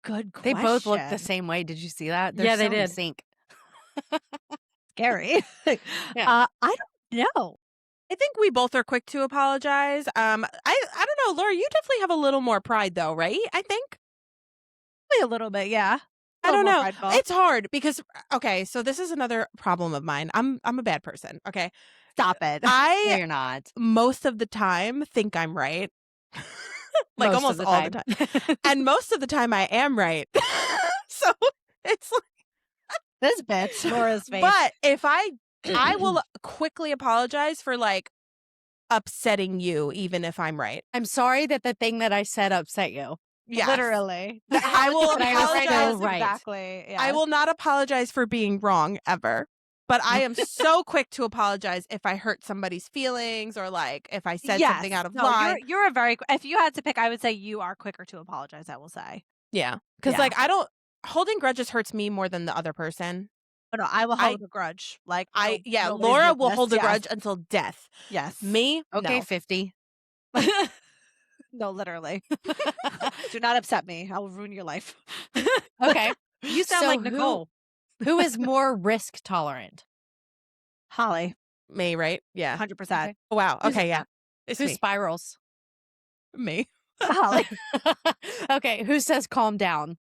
Good They question. both look the same way. Did you see that? They're Yeah, they so in did. sync. Scary. Yeah. I don't know. I think we both are quick to apologize. I don't know, Laura, you definitely have a little more pride though, right? I think. A little bit, yeah. I don't more know. prideful. It's hard because okay, so this is another problem of mine. I'm a bad person, okay? Stop it. No, I you're not. most of the time think I'm right. Like Most almost of the all the time. And most of the time I am right. So it's like, This bitch. Laura's face. but if I will quickly apologize for like upsetting you even if I'm right. I'm sorry that the thing that I said upset you. Yes. Literally. I will But I was apologize. so right. Exactly. Yeah. I will not apologize for being wrong ever. But I am so quick to apologize if I hurt somebody's feelings or like if I said something out of line. You're a very. If you had to pick, I would say you are quicker to apologize. I will say. Yeah. Because Yeah. like I don't, holding grudges hurts me more than the other person. But no, I will hold a grudge. Like nobody's Laura will business. hold a Yes. grudge until death. Yes. Me, Okay, no. 50. No, literally. Do not upset me. I will ruin your life. Okay. You sound So like Nicole. Who is more risk tolerant? Holly, Me, right? Yeah. 100%. Okay. Oh, wow. Who's- Okay, yeah. It's Who me. spirals? Me. Holly. Okay. Who says calm down?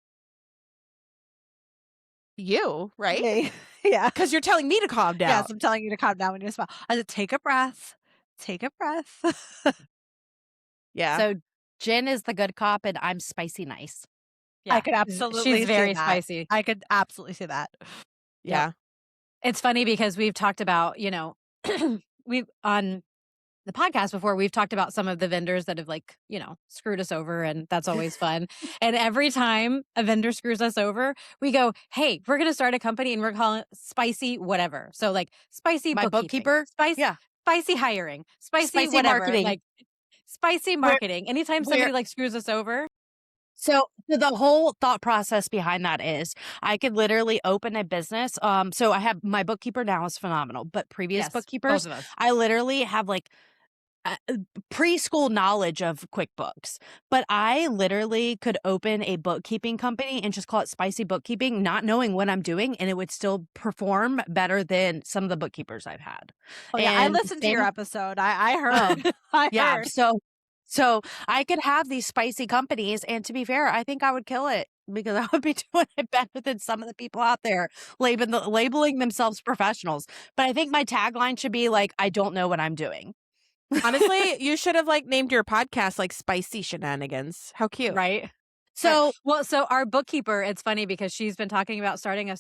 You, right? Me. Yeah. Because you're telling me to calm down. Yes, I'm telling you to calm down when you smile. I said, take a breath. Take a breath. Yeah. So Jen is the good cop and I'm spicy nice. I could absolutely She's see very that. spicy. I could absolutely see that. yeah. It's funny because we've talked about, we've on the podcast before, we've talked about some of the vendors that have like, screwed us over, and that's always fun. And every time a vendor screws us over, we go, hey, we're going to start a company and we're calling it spicy whatever. So like spicy My bookkeeper? Yeah. spicy hiring, spicy Spicy whatever, marketing. like spicy marketing. Anytime somebody like screws us over. So the whole thought process behind that is I could literally open a business. So I have my bookkeeper now is phenomenal, but previous bookkeepers, both of us. I literally have like preschool knowledge of QuickBooks, but I literally could open a bookkeeping company and just call it Spicy Bookkeeping, not knowing what I'm doing, and it would still perform better than some of the bookkeepers I've had. Oh, yeah. I And listened to same- your episode. I heard. I yeah. heard. So I could have these spicy companies, and to be fair, I think I would kill it because I would be doing it better than some of the people out there labeling themselves professionals. But I think my tagline should be like, I don't know what I'm doing. Honestly, you should have like named your podcast like Spicy Shenanigans. How cute. Right. So our bookkeeper, it's funny because she's been talking about starting a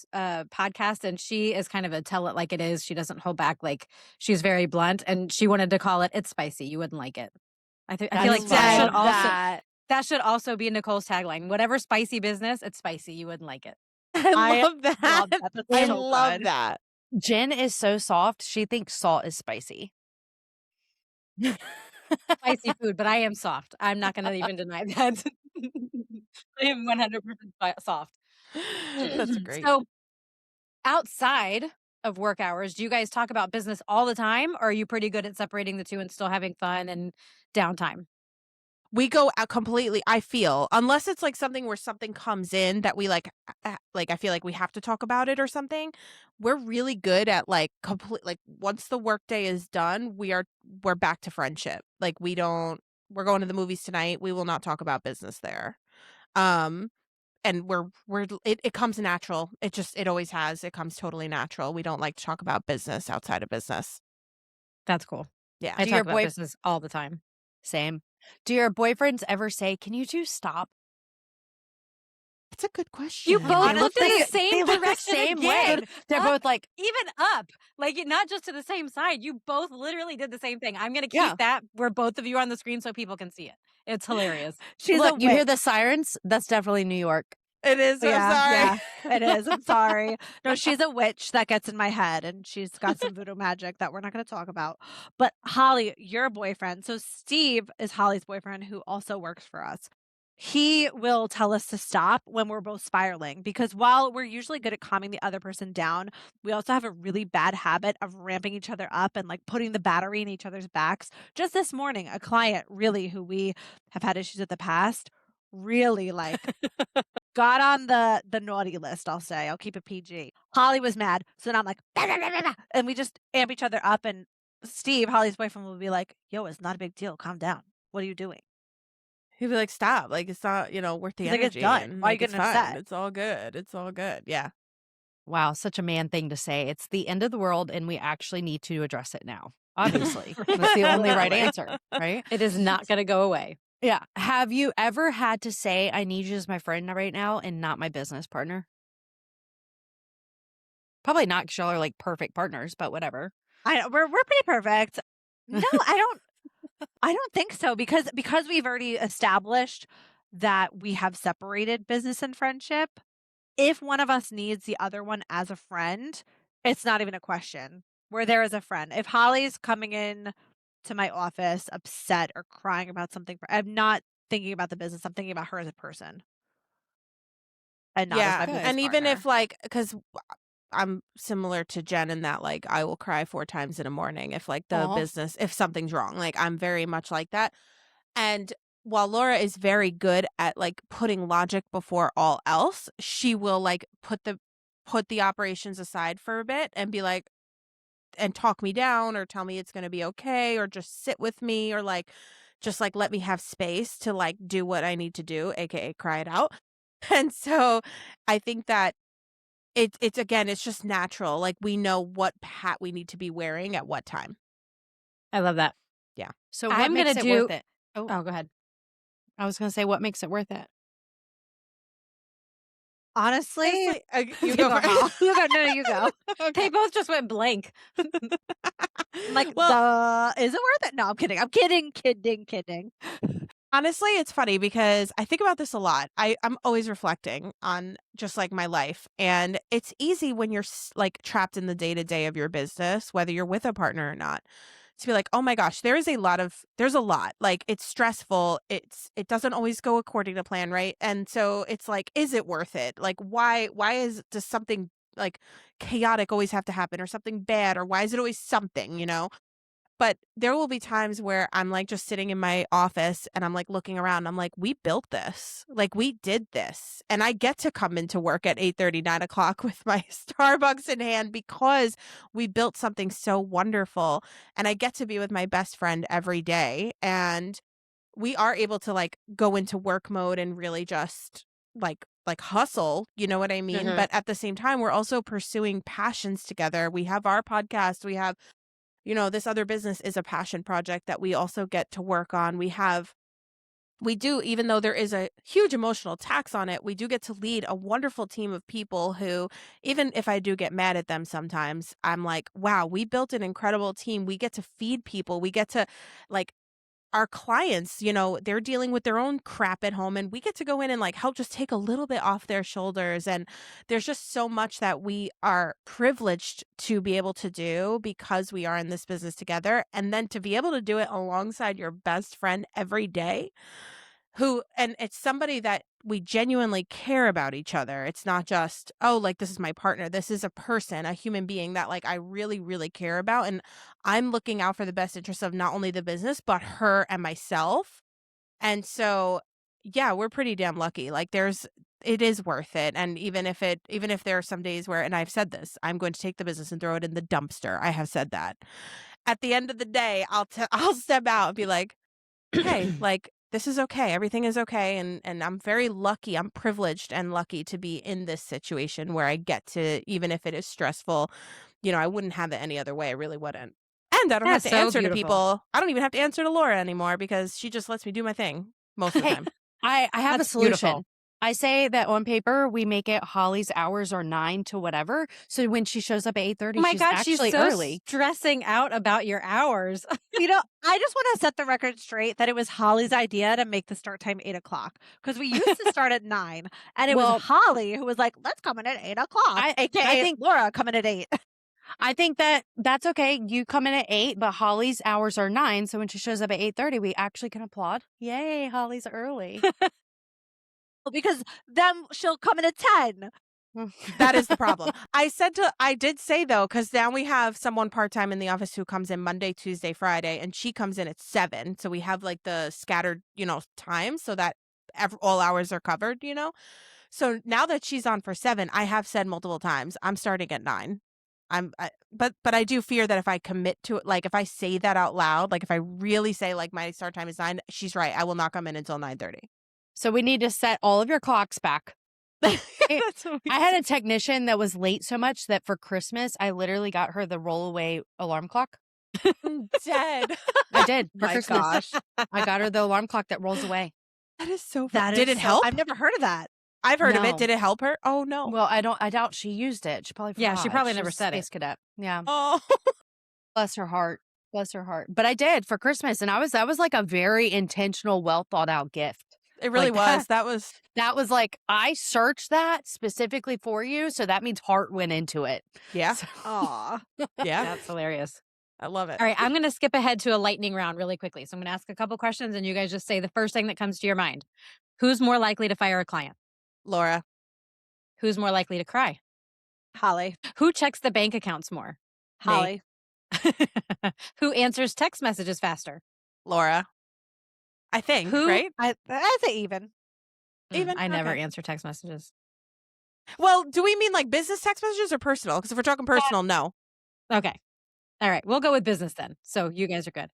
podcast, and she is kind of a tell it like it is. She doesn't hold back. Like, she's very blunt, and she wanted to call it "It's Spicy." You wouldn't like it. I feel That's like funny. that should also be Nicole's tagline. Whatever spicy business, it's spicy. You wouldn't like it. I I love that. love that. That's I so love good. that. Jen is so soft. She thinks salt is spicy. Spicy food, but I am soft. I'm not going to even deny that. I am 100% soft. That's great. So, outside of work hours, do you guys talk about business all the time, or are you pretty good at separating the two and still having fun and downtime? We go out completely, I feel, unless it's like something where something comes in that we like I feel like we have to talk about it or something. We're really good at like complete, like once the workday is done, we're back to friendship. Like we're going to the movies tonight. We will not talk about business there. Um and it comes natural. It always has. It comes totally natural. We don't like to talk about business outside of business. That's cool. Yeah. I Do talk your about business all the time. Same. Do your boyfriends ever say, "Can you two stop?" It's a good question. You both looked in the They same look the direction same again. way. They're Up, both like, even up, like not just to the same side. You both literally did the same thing. I'm gonna keep Yeah. that where both of you are on the screen so people can see it. It's hilarious. She's "Look, a you hear witch. the sirens? That's definitely New York." It is. I'm Yeah, sorry. it is. I'm sorry. No, she's a witch that gets in my head, and she's got some voodoo magic that we're not going to talk about. But Holly, your boyfriend. So Steve is Holly's boyfriend, who also works for us. He will tell us to stop when we're both spiraling because while we're usually good at calming the other person down, we also have a really bad habit of ramping each other up and like putting the battery in each other's backs. Just this morning, a client really who we have had issues with the past really like got on the naughty list, I'll say. I'll keep it PG. Holly was mad. So then I'm like, "Bah, bah, bah, bah, bah," and we just amp each other up. And Steve, Holly's boyfriend, will be like, yo, it's not a big deal. Calm down. What are you doing? He'd be like, "Stop! Like it's not, worth the He's like, it's energy, done. and Why are you like it's getting fine. upset? It's all good. It's all good." Yeah. Wow, such a man thing to say. It's the end of the world and we actually need to address it now. Obviously. That's the only right Literally. answer, right? It is not gonna go away. Yeah. Have you ever had to say, "I need you as my friend right now and not my business partner"? Probably not, because y'all are like perfect partners, but whatever. We're pretty perfect. No, I don't think so because we've already established that we have separated business and friendship. If one of us needs the other one as a friend, it's not even a question. We're there as a friend. If Holly's coming in to my office upset or crying about something, I'm not thinking about the business. I'm thinking about her as a person and not as Yeah, my Good. business and even if partner. like, because I'm similar to Jen in that like I will cry 4 times in a morning if like Aw. if something's wrong. Like I'm very much like that. And while Laura is very good at like putting logic before all else, she will like put the operations aside for a bit and be like, and talk me down or tell me it's going to be okay or just sit with me or like just like let me have space to like do what I need to do, aka cry it out. And so I think that it's again, it's just natural. Like we know what hat we need to be wearing at what time. I love that. Yeah. So what I'm makes gonna it worth do it? Oh, Oh, go ahead. I was going to say, what makes it worth it? Honestly, Honestly, you you go go, for Hal. You go. No, you go. They Okay. both just went blank. I'm like, Well, is it worth it? No, I'm kidding. I'm kidding, kidding. honestly, it's funny because I think about this a lot. I'm always reflecting on just like my life. And it's easy when you're like trapped in the day to day of your business, whether you're with a partner or not, to be like, oh my gosh, there's a lot. Like it's stressful. It doesn't always go according to plan, right? And so it's like, is it worth it? Like does something like chaotic always have to happen or something bad? Or why is it always something, But there will be times where I'm like just sitting in my office and I'm like looking around. I'm like, we built this. Like we did this. And I get to come into work at 8:30, 9 o'clock with my Starbucks in hand because we built something so wonderful. And I get to be with my best friend every day. And we are able to like go into work mode and really just like hustle, you know what I mean? Mhm. But at the same time, we're also pursuing passions together. We have our podcast, we have this other business is a passion project that we also get to work on. We have we do, even though there is a huge emotional tax on it, we do get to lead a wonderful team of people who, even if I do get mad at them sometimes, I'm like, wow, we built an incredible team. We get to feed people. We get to, like, our clients, they're dealing with their own crap at home, and we get to go in and like help just take a little bit off their shoulders. And there's just so much that we are privileged to be able to do because we are in this business together. And then to be able to do it alongside your best friend every day, and it's somebody that we genuinely care about each other. It's not just, oh, like, this is my partner. This is a person, a human being that like I really, really care about. And I'm looking out for the best interests of not only the business, but her and myself. And so, yeah, we're pretty damn lucky. Like, it is worth it. And even if there are some days where, and I've said this, I'm going to take the business and throw it in the dumpster. I have said that. At the end of the day, I'll step out and be like, hey, like, this is okay. Everything is okay. And I'm very lucky. I'm privileged and lucky to be in this situation where I get to, even if it is stressful, I wouldn't have it any other way. I really wouldn't. And I don't have That's to so answer to beautiful. people. I don't even have to answer to Laura anymore because she just lets me do my thing most of the Hey, time. I have a That's solution. beautiful. I say that on paper we make it Holly's hours are 9 to whatever. So when she shows up at Oh 8:30, my she's God, she's actually so early. stressing out about your hours. I just want to set the record straight that it was Holly's idea to make the start time 8 o'clock because we used to start at 9, and it was Well, Holly who was like, "Let's come in at 8 o'clock," I aka think Laura coming at 8. I think that's okay. You come in at 8, but Holly's hours are 9. So when she shows up at 8:30, we actually can applaud. Yay, Holly's early. Because then she'll come in at 10. That is the problem. I did say though, because now we have someone part-time in the office who comes in Monday, Tuesday, Friday, and she comes in at 7. So we have like the scattered, time so that all hours are covered. So now that she's on for 7, I have said multiple times, I'm starting at 9. But I do fear that if I commit to it, like if I say that out loud, like if I really say like my start time is 9, she's right. I will not come in until 9:30. So we need to set all of your clocks back. That's what we I had a technician that was late so much that for Christmas, I literally got her the rollaway alarm clock. I'm dead. I did for My Christmas. gosh. I got her the alarm clock that rolls away. That is so That fun. Did is it so help? I've never heard of that. I've heard of it. No. Did it help her? Oh no. Well, I doubt she used it. She probably Yeah, she forgot. probably never was a said it. Space cadet. Yeah. Oh. Bless her heart. Bless her heart. But I did for Christmas, and that was like a very intentional, well thought out gift. It really Like was. That was That was like, I searched that specifically for you, so that means heart went into it. yeah. So- Aw. Yeah. That's hilarious. I love it. All right, I'm going to skip ahead to a lightning round really quickly. So I'm going to ask a couple questions and you guys just say the first thing that comes to your mind. Who's more likely to fire a client? Laura. Who's more likely to cry? Holly. Who checks the bank accounts more? Holly. Who answers text messages faster? Laura. I think, Who- right? I say even. Even? I never Okay. answer text messages. Well, do we mean like business text messages or personal? Because if we're talking personal, no. Okay. All right, we'll go with business then. So you guys are good.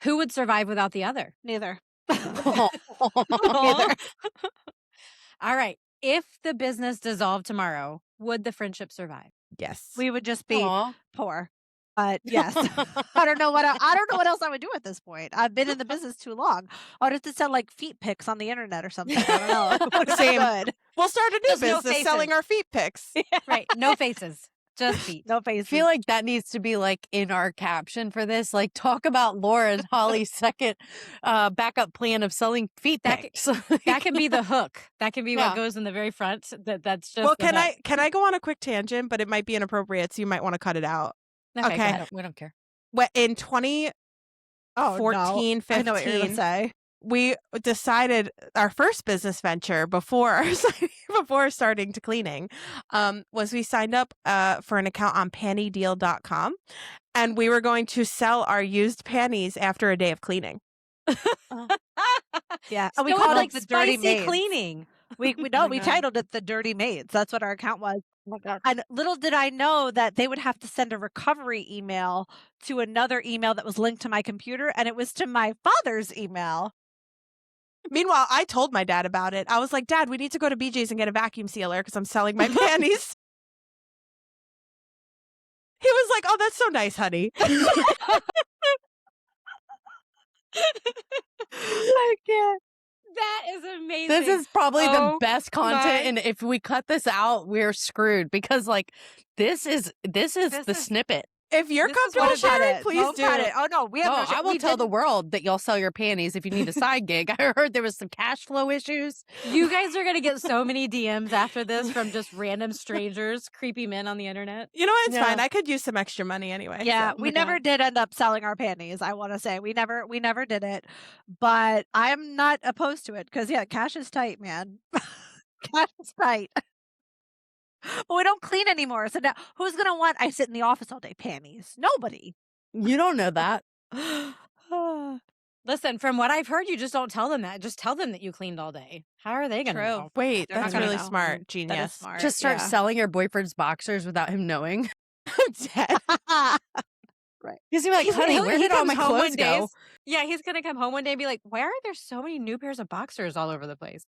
Who would survive without the other? Neither. Neither. All right. If the business dissolved tomorrow, would the friendship survive? Yes. We would just be Aw. poor. But yes. I don't know what else I would do at this point. I've been in the business too long. I would have to sell like feet pics on the internet or something. I don't know. It would've been Same. good. We'll start a new Just no business faces. selling our feet pics. Right. No faces, just feet. No I faces. feel like that needs to be like in our caption for this. Like, talk about Laura and Holly's second backup plan of selling feet That pics. That can be the hook. That can be Yeah. what goes in the very front. That's just Well, the hook. can I go on a quick tangent, but it might be inappropriate, so you might want to cut it out. Okay. go okay. ahead. we don't care. In 2014, Oh, no. 15, I know what you're going to say. we decided our first business venture before starting to cleaning was we signed up for an account on pantydeal.com, and we were going to sell our used panties after a day of cleaning. Yeah. So And we it's called like it the Dirty spicy Maids. cleaning. We Oh my God. titled it the Dirty Maids. That's what our account was. Oh my God. And little did I know that they would have to send a recovery email to another email that was linked to my computer, and it was to my father's email. Meanwhile, I told my dad about it. I was like, Dad, we need to go to BJ's and get a vacuum sealer because I'm selling my panties. He was like, oh, that's so nice, honey. I can't. That is amazing. This is probably the Oh best content, my- and if we cut this out, we're screwed because like this is the snippet. If you're This is comfortable what about sharing, it. please Don't do. cut it. Oh no, we have Oh, no shame. I will We tell the didn't- world that you'll sell your panties if you need a side gig. I heard there was some cash flow issues. You guys are gonna get so many DMs after this from just random strangers, creepy men on the internet. You know what? It's Yeah. fine. I could use some extra money anyway. Yeah, so. we never did end up selling our panties. I want to say we never did it, but I'm not opposed to it because yeah, cash is tight, man. Cash is tight. But we don't clean anymore. So now who's gonna want? I sit in the office all day. Panties. Nobody. You don't know that. Listen, from what I've heard, you just don't tell them that. Just tell them that you cleaned all day. How are they gonna True. know? Wait, They're not that's gonna really know. smart. That Genius. is smart. Just start yeah. selling your boyfriend's boxers without him knowing. I'm dead. Right. He's gonna be like, honey, where did all my clothes go? Yeah, he's gonna come home one day and be like, "Why are there so many new pairs of boxers all over the place?"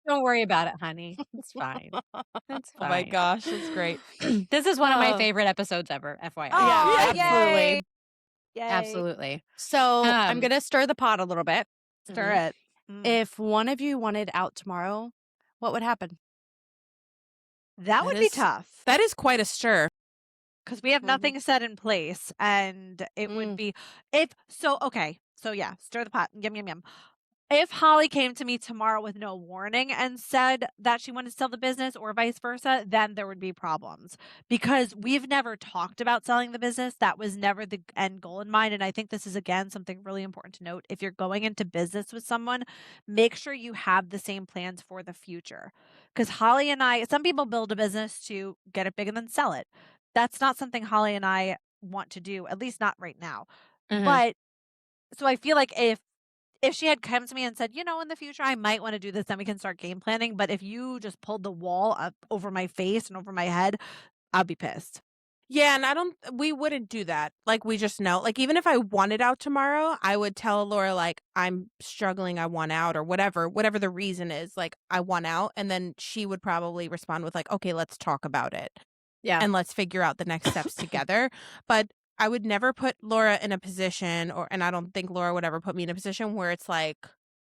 Don't worry about it, honey. It's fine. It's Oh my fine. gosh, that's great. This is one of my Oh. favorite episodes ever. FYI. Oh, Yeah, absolutely. yay. Yay. Absolutely. So I'm Um, gonna stir the pot a little bit. Stir it. Mm. If one of you wanted out tomorrow, what would happen? That would be is- tough. That is quite a stir. Because we have Mhm. nothing set in place, and it would be okay. So yeah, stir the pot. Yum yum yum. If Holly came to me tomorrow with no warning and said that she wanted to sell the business or vice versa, then there would be problems because we've never talked about selling the business. That was never the end goal in mind. And I think this is, again, something really important to note. If you're going into business with someone, make sure you have the same plans for the future. Because Holly and I, some people build a business to get it big and then sell it. That's not something Holly and I want to do, at least not right now. Mhm. But so I feel like if she had come to me and said, in the future, I might want to do this, then we can start game planning. But if you just pulled the wall up over my face and over my head, I'd be pissed. Yeah, and we wouldn't do that. Like, we just know. Like, even if I wanted out tomorrow, I would tell Laura, like, I'm struggling, I want out, or whatever the reason is, like, I want out. And then she would probably respond with, like, okay, let's talk about it. Yeah. And let's figure out the next steps together. But I would never put Laura in a position, and I don't think Laura would ever put me in a position where it's like,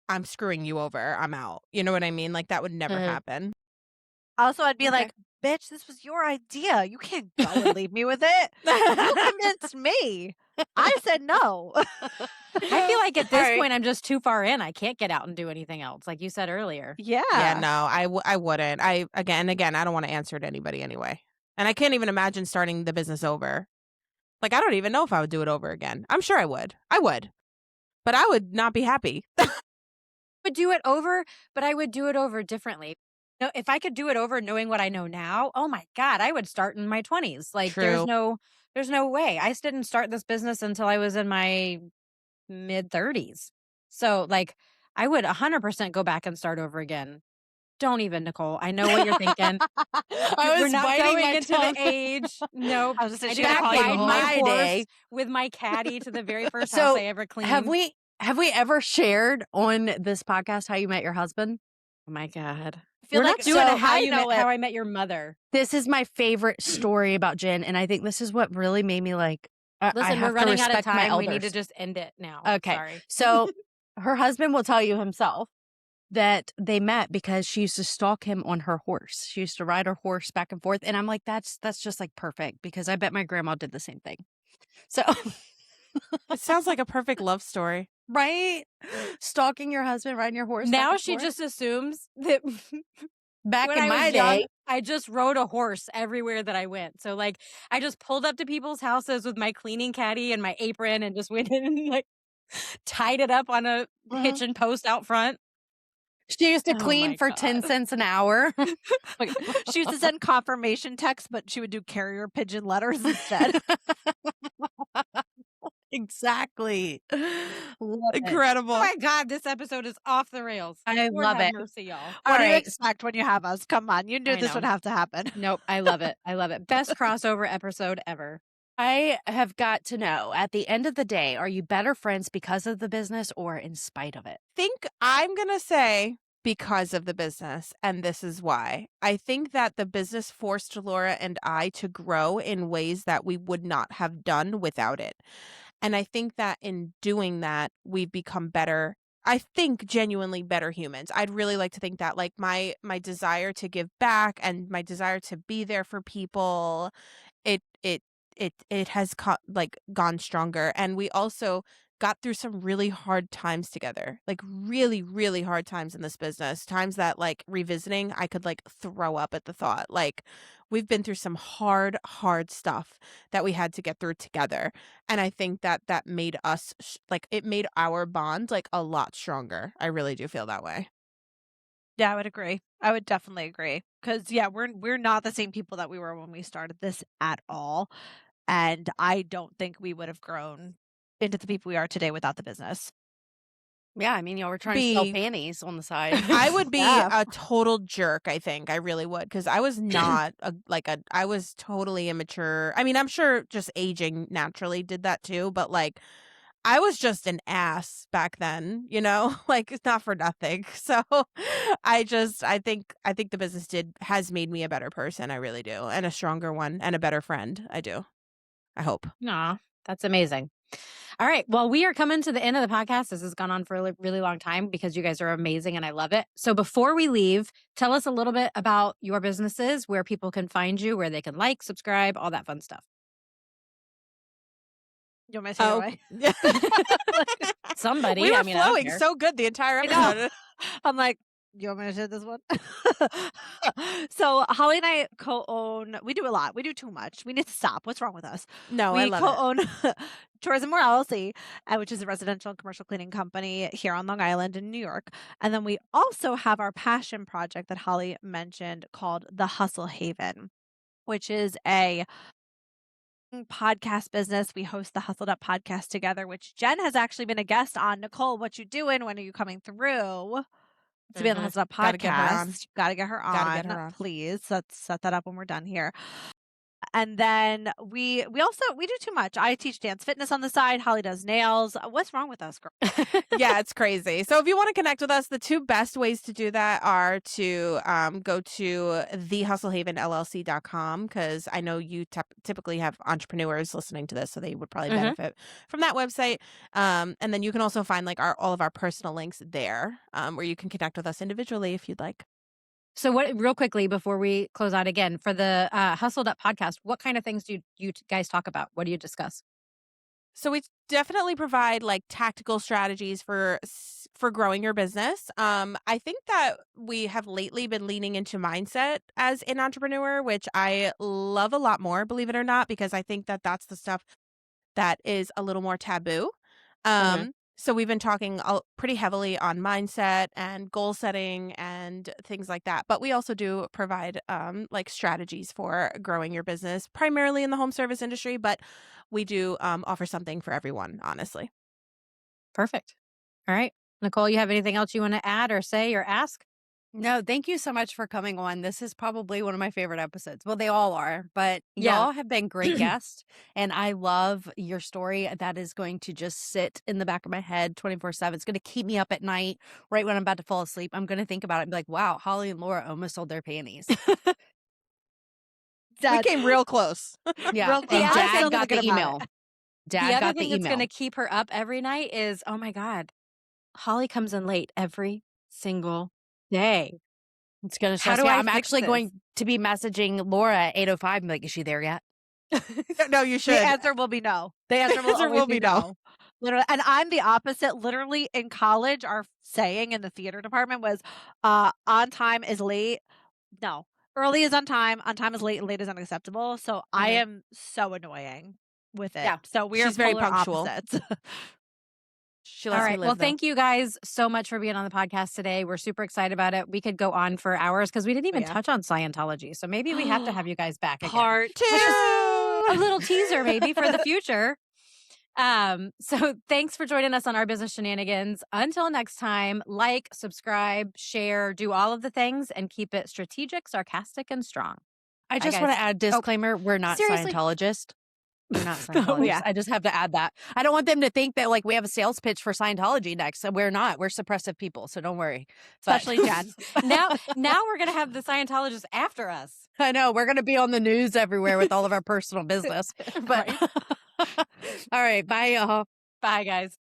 I'm screwing you over, I'm out. You know what I mean? Like, that would never Mhm. happen. Also, I'd be Okay. like, bitch, this was your idea. You can't go and leave me with it. You convinced me. I said no. I feel like at this Alright. point, I'm just too far in. I can't get out and do anything else, like you said earlier. Yeah. Yeah, no, I wouldn't. Again, I don't want to answer to anybody anyway. And I can't even imagine starting the business over. Like, I don't even know if I would do it over again. I'm sure I would. I would. But I would not be happy. Would do it over, but I would do it over differently. No, if I could do it over knowing what I know now, oh my God, I would start in my 20s. Like True. there's no way. I didn't start this business until I was in my mid 30s. So like I would 100% go back and start over again. Don't even, Nicole. I know what you're thinking. I We're was not biting going my into tongue. the age. Nope. I was just saying, I she did got not called ride you my my horse day. with my caddy to the very first So, house I ever cleaned. Have we ever shared on this podcast how you met your husband? Oh my God. I feel We're like not doing so a how I you know met it. how I met your mother. This is my favorite story about Jen, and I think this is what really made me like. I Listen, have we're running to out of respect my time. We need elders. to just end it now. Okay. Sorry. So her husband will tell you himself that they met because she used to stalk him on her horse. She used to ride her horse back and forth. And I'm like, that's just like perfect because I bet my grandma did the same thing. So, It sounds like a perfect love story. right? Stalking your husband, riding your horse. back Now and she forth. just assumes that back when in I my was young, day. I just rode a horse everywhere that I went. So like I just pulled up to people's houses with my cleaning caddy and my apron and just went in and like tied it up on a hitch and post out front. She used to Oh clean my for God. 10 cents an hour. Like, she used to send confirmation texts, but she would do carrier pigeon letters instead. Exactly. Love it. Incredible. Oh my God, this episode is off the rails. I Lord love have it. mercy, y'all. What do you right. expect when you have us? Come on. You knew I this know. would have to happen. Nope, I love it. I love it. Best crossover episode ever. I have got to know at the end of the day, are you better friends because of the business or in spite of it? Think I'm going to say because of the business, and this is why. I think that the business forced Laura and I to grow in ways that we would not have done without it. And I think that in doing that, we've become better I think genuinely better humans. I'd really like to think that, like, my desire to give back and my desire to be there for people, it it it has like gone stronger, and we also got through some really hard times together. Like really really hard times in this business. Times that, like, revisiting, I could like throw up at the thought. Like, we've been through some hard stuff that we had to get through together. And I think that that made us like, it made our bond like a lot stronger. I really do feel that way. Yeah, I would agree. I would definitely agree. Cause yeah, we're not the same people that we were when we started this at all. And I don't think we would have grown into the people we are today without the business. Yeah, I mean, y'all were trying to sell Be panties on the side. I would be Yeah. a total jerk, I think. I really would, because I was not I was totally immature. I mean, I'm sure just aging naturally did that too, but like, I was just an ass back then, you know? Like, it's not for nothing. So I think the business did has made me a better person. I really do. And a stronger one and a better friend. I do. I hope. Aw, that's amazing. All right. Well, we are coming to the end of the podcast. This has gone on for a really long time because you guys are amazing and I love it. So before we leave, tell us a little bit about your businesses, where people can find you, where they can like, subscribe, all that fun stuff. You want me to take it Oh. away? Somebody. We were I mean, I don't flowing care. so good the entire I know. episode. I'm like, you want me to take this one? So Holly and I co-own. We do a lot. We do too much. We need to stop. What's wrong with us? No, I We love it. co-own Chores and More LLC, which is a residential and commercial cleaning company here on Long Island in New York. And then we also have our passion project that Holly mentioned called the Hustle Haven, which is a podcast business. We host the Hustled Up podcast together, which Jen has actually been a guest on. Nicole, what you doing? When are you coming through to be on the Hustled Up Gotta get her on. podcast? Got to get her Gotta get her on, on. please. Let's set that up when we're done here. And then we also we do too much. I teach dance fitness on the side. Holly does nails. What's wrong with us, girl? Yeah, it's crazy. So if you want to connect with us, the two best ways to do that are to go to thehustlehavenllc.com, because I know you typically have entrepreneurs listening to this, so they would probably benefit from that website. And then you can also find like all of our personal links there, where you can connect with us individually if you'd like. So what, real quickly before we close out again, for the Hustled Up podcast, what kind of things do you guys talk about? What do you discuss? So we definitely provide like tactical strategies for growing your business. I think that we have lately been leaning into mindset as an entrepreneur, which I love a lot more, believe it or not, because I think that that's the stuff that is a little more taboo. So we've been talking pretty heavily on mindset and goal setting and things like that. But we also do provide like strategies for growing your business, primarily in the home service industry. But we do offer something for everyone, honestly. Perfect. All right. Nicole, you have anything else you want to add or say or ask? No, thank you so much for coming on. This is probably one of my favorite episodes. Well, they all are, but Yeah. y'all have been great guests. And I love your story. That is going to just sit in the back of my head 24/7. It's going to keep me up at night, right when I'm about to fall asleep. I'm going to think about it and be like, wow, Holly and Laura almost sold their panties. We came real close. Yeah. Real And close. I still Dad got think the about email. it. The Dad other got thing the that's going email. to keep her up every night is, oh my God, Holly comes in late every single day. It's going to How stress do me out. I I'm fix actually this? going to be messaging Laura at 8:05. I'm like, is she there yet? No, you should. The answer will be no. The answer will answer always will be be no. no. Literally, and I'm the opposite. Literally, in college, our saying in the theater department was, "On time is late." No, early is on time is late, and late is unacceptable. So I am so annoying with it. Yeah. So we are She's very polar punctual. opposites. She All lets me right. live. Well, though. thank you guys so much for being on the podcast today. We're super excited about it. We could go on for hours because we didn't even Yeah. touch on Scientology. So maybe we have to have you guys back again. Part Two. A little teaser maybe for the future. So thanks for joining us on Our Business Shenanigans. Until next time, like, subscribe, share, do all of the things and keep it strategic, sarcastic, and strong. I Bye, just want guys. to add a disclaimer. We're not seriously? Scientologists. We're not Scientologists. yeah. I just have to add that. I don't want them to think that like we have a sales pitch for Scientology next. So we're not. We're suppressive people. So don't worry. But- Especially Jen. now we're gonna have the Scientologists after us. I know. We're going to be on the news everywhere with all of our personal business. But Right. all right. Bye, y'all. Bye, guys.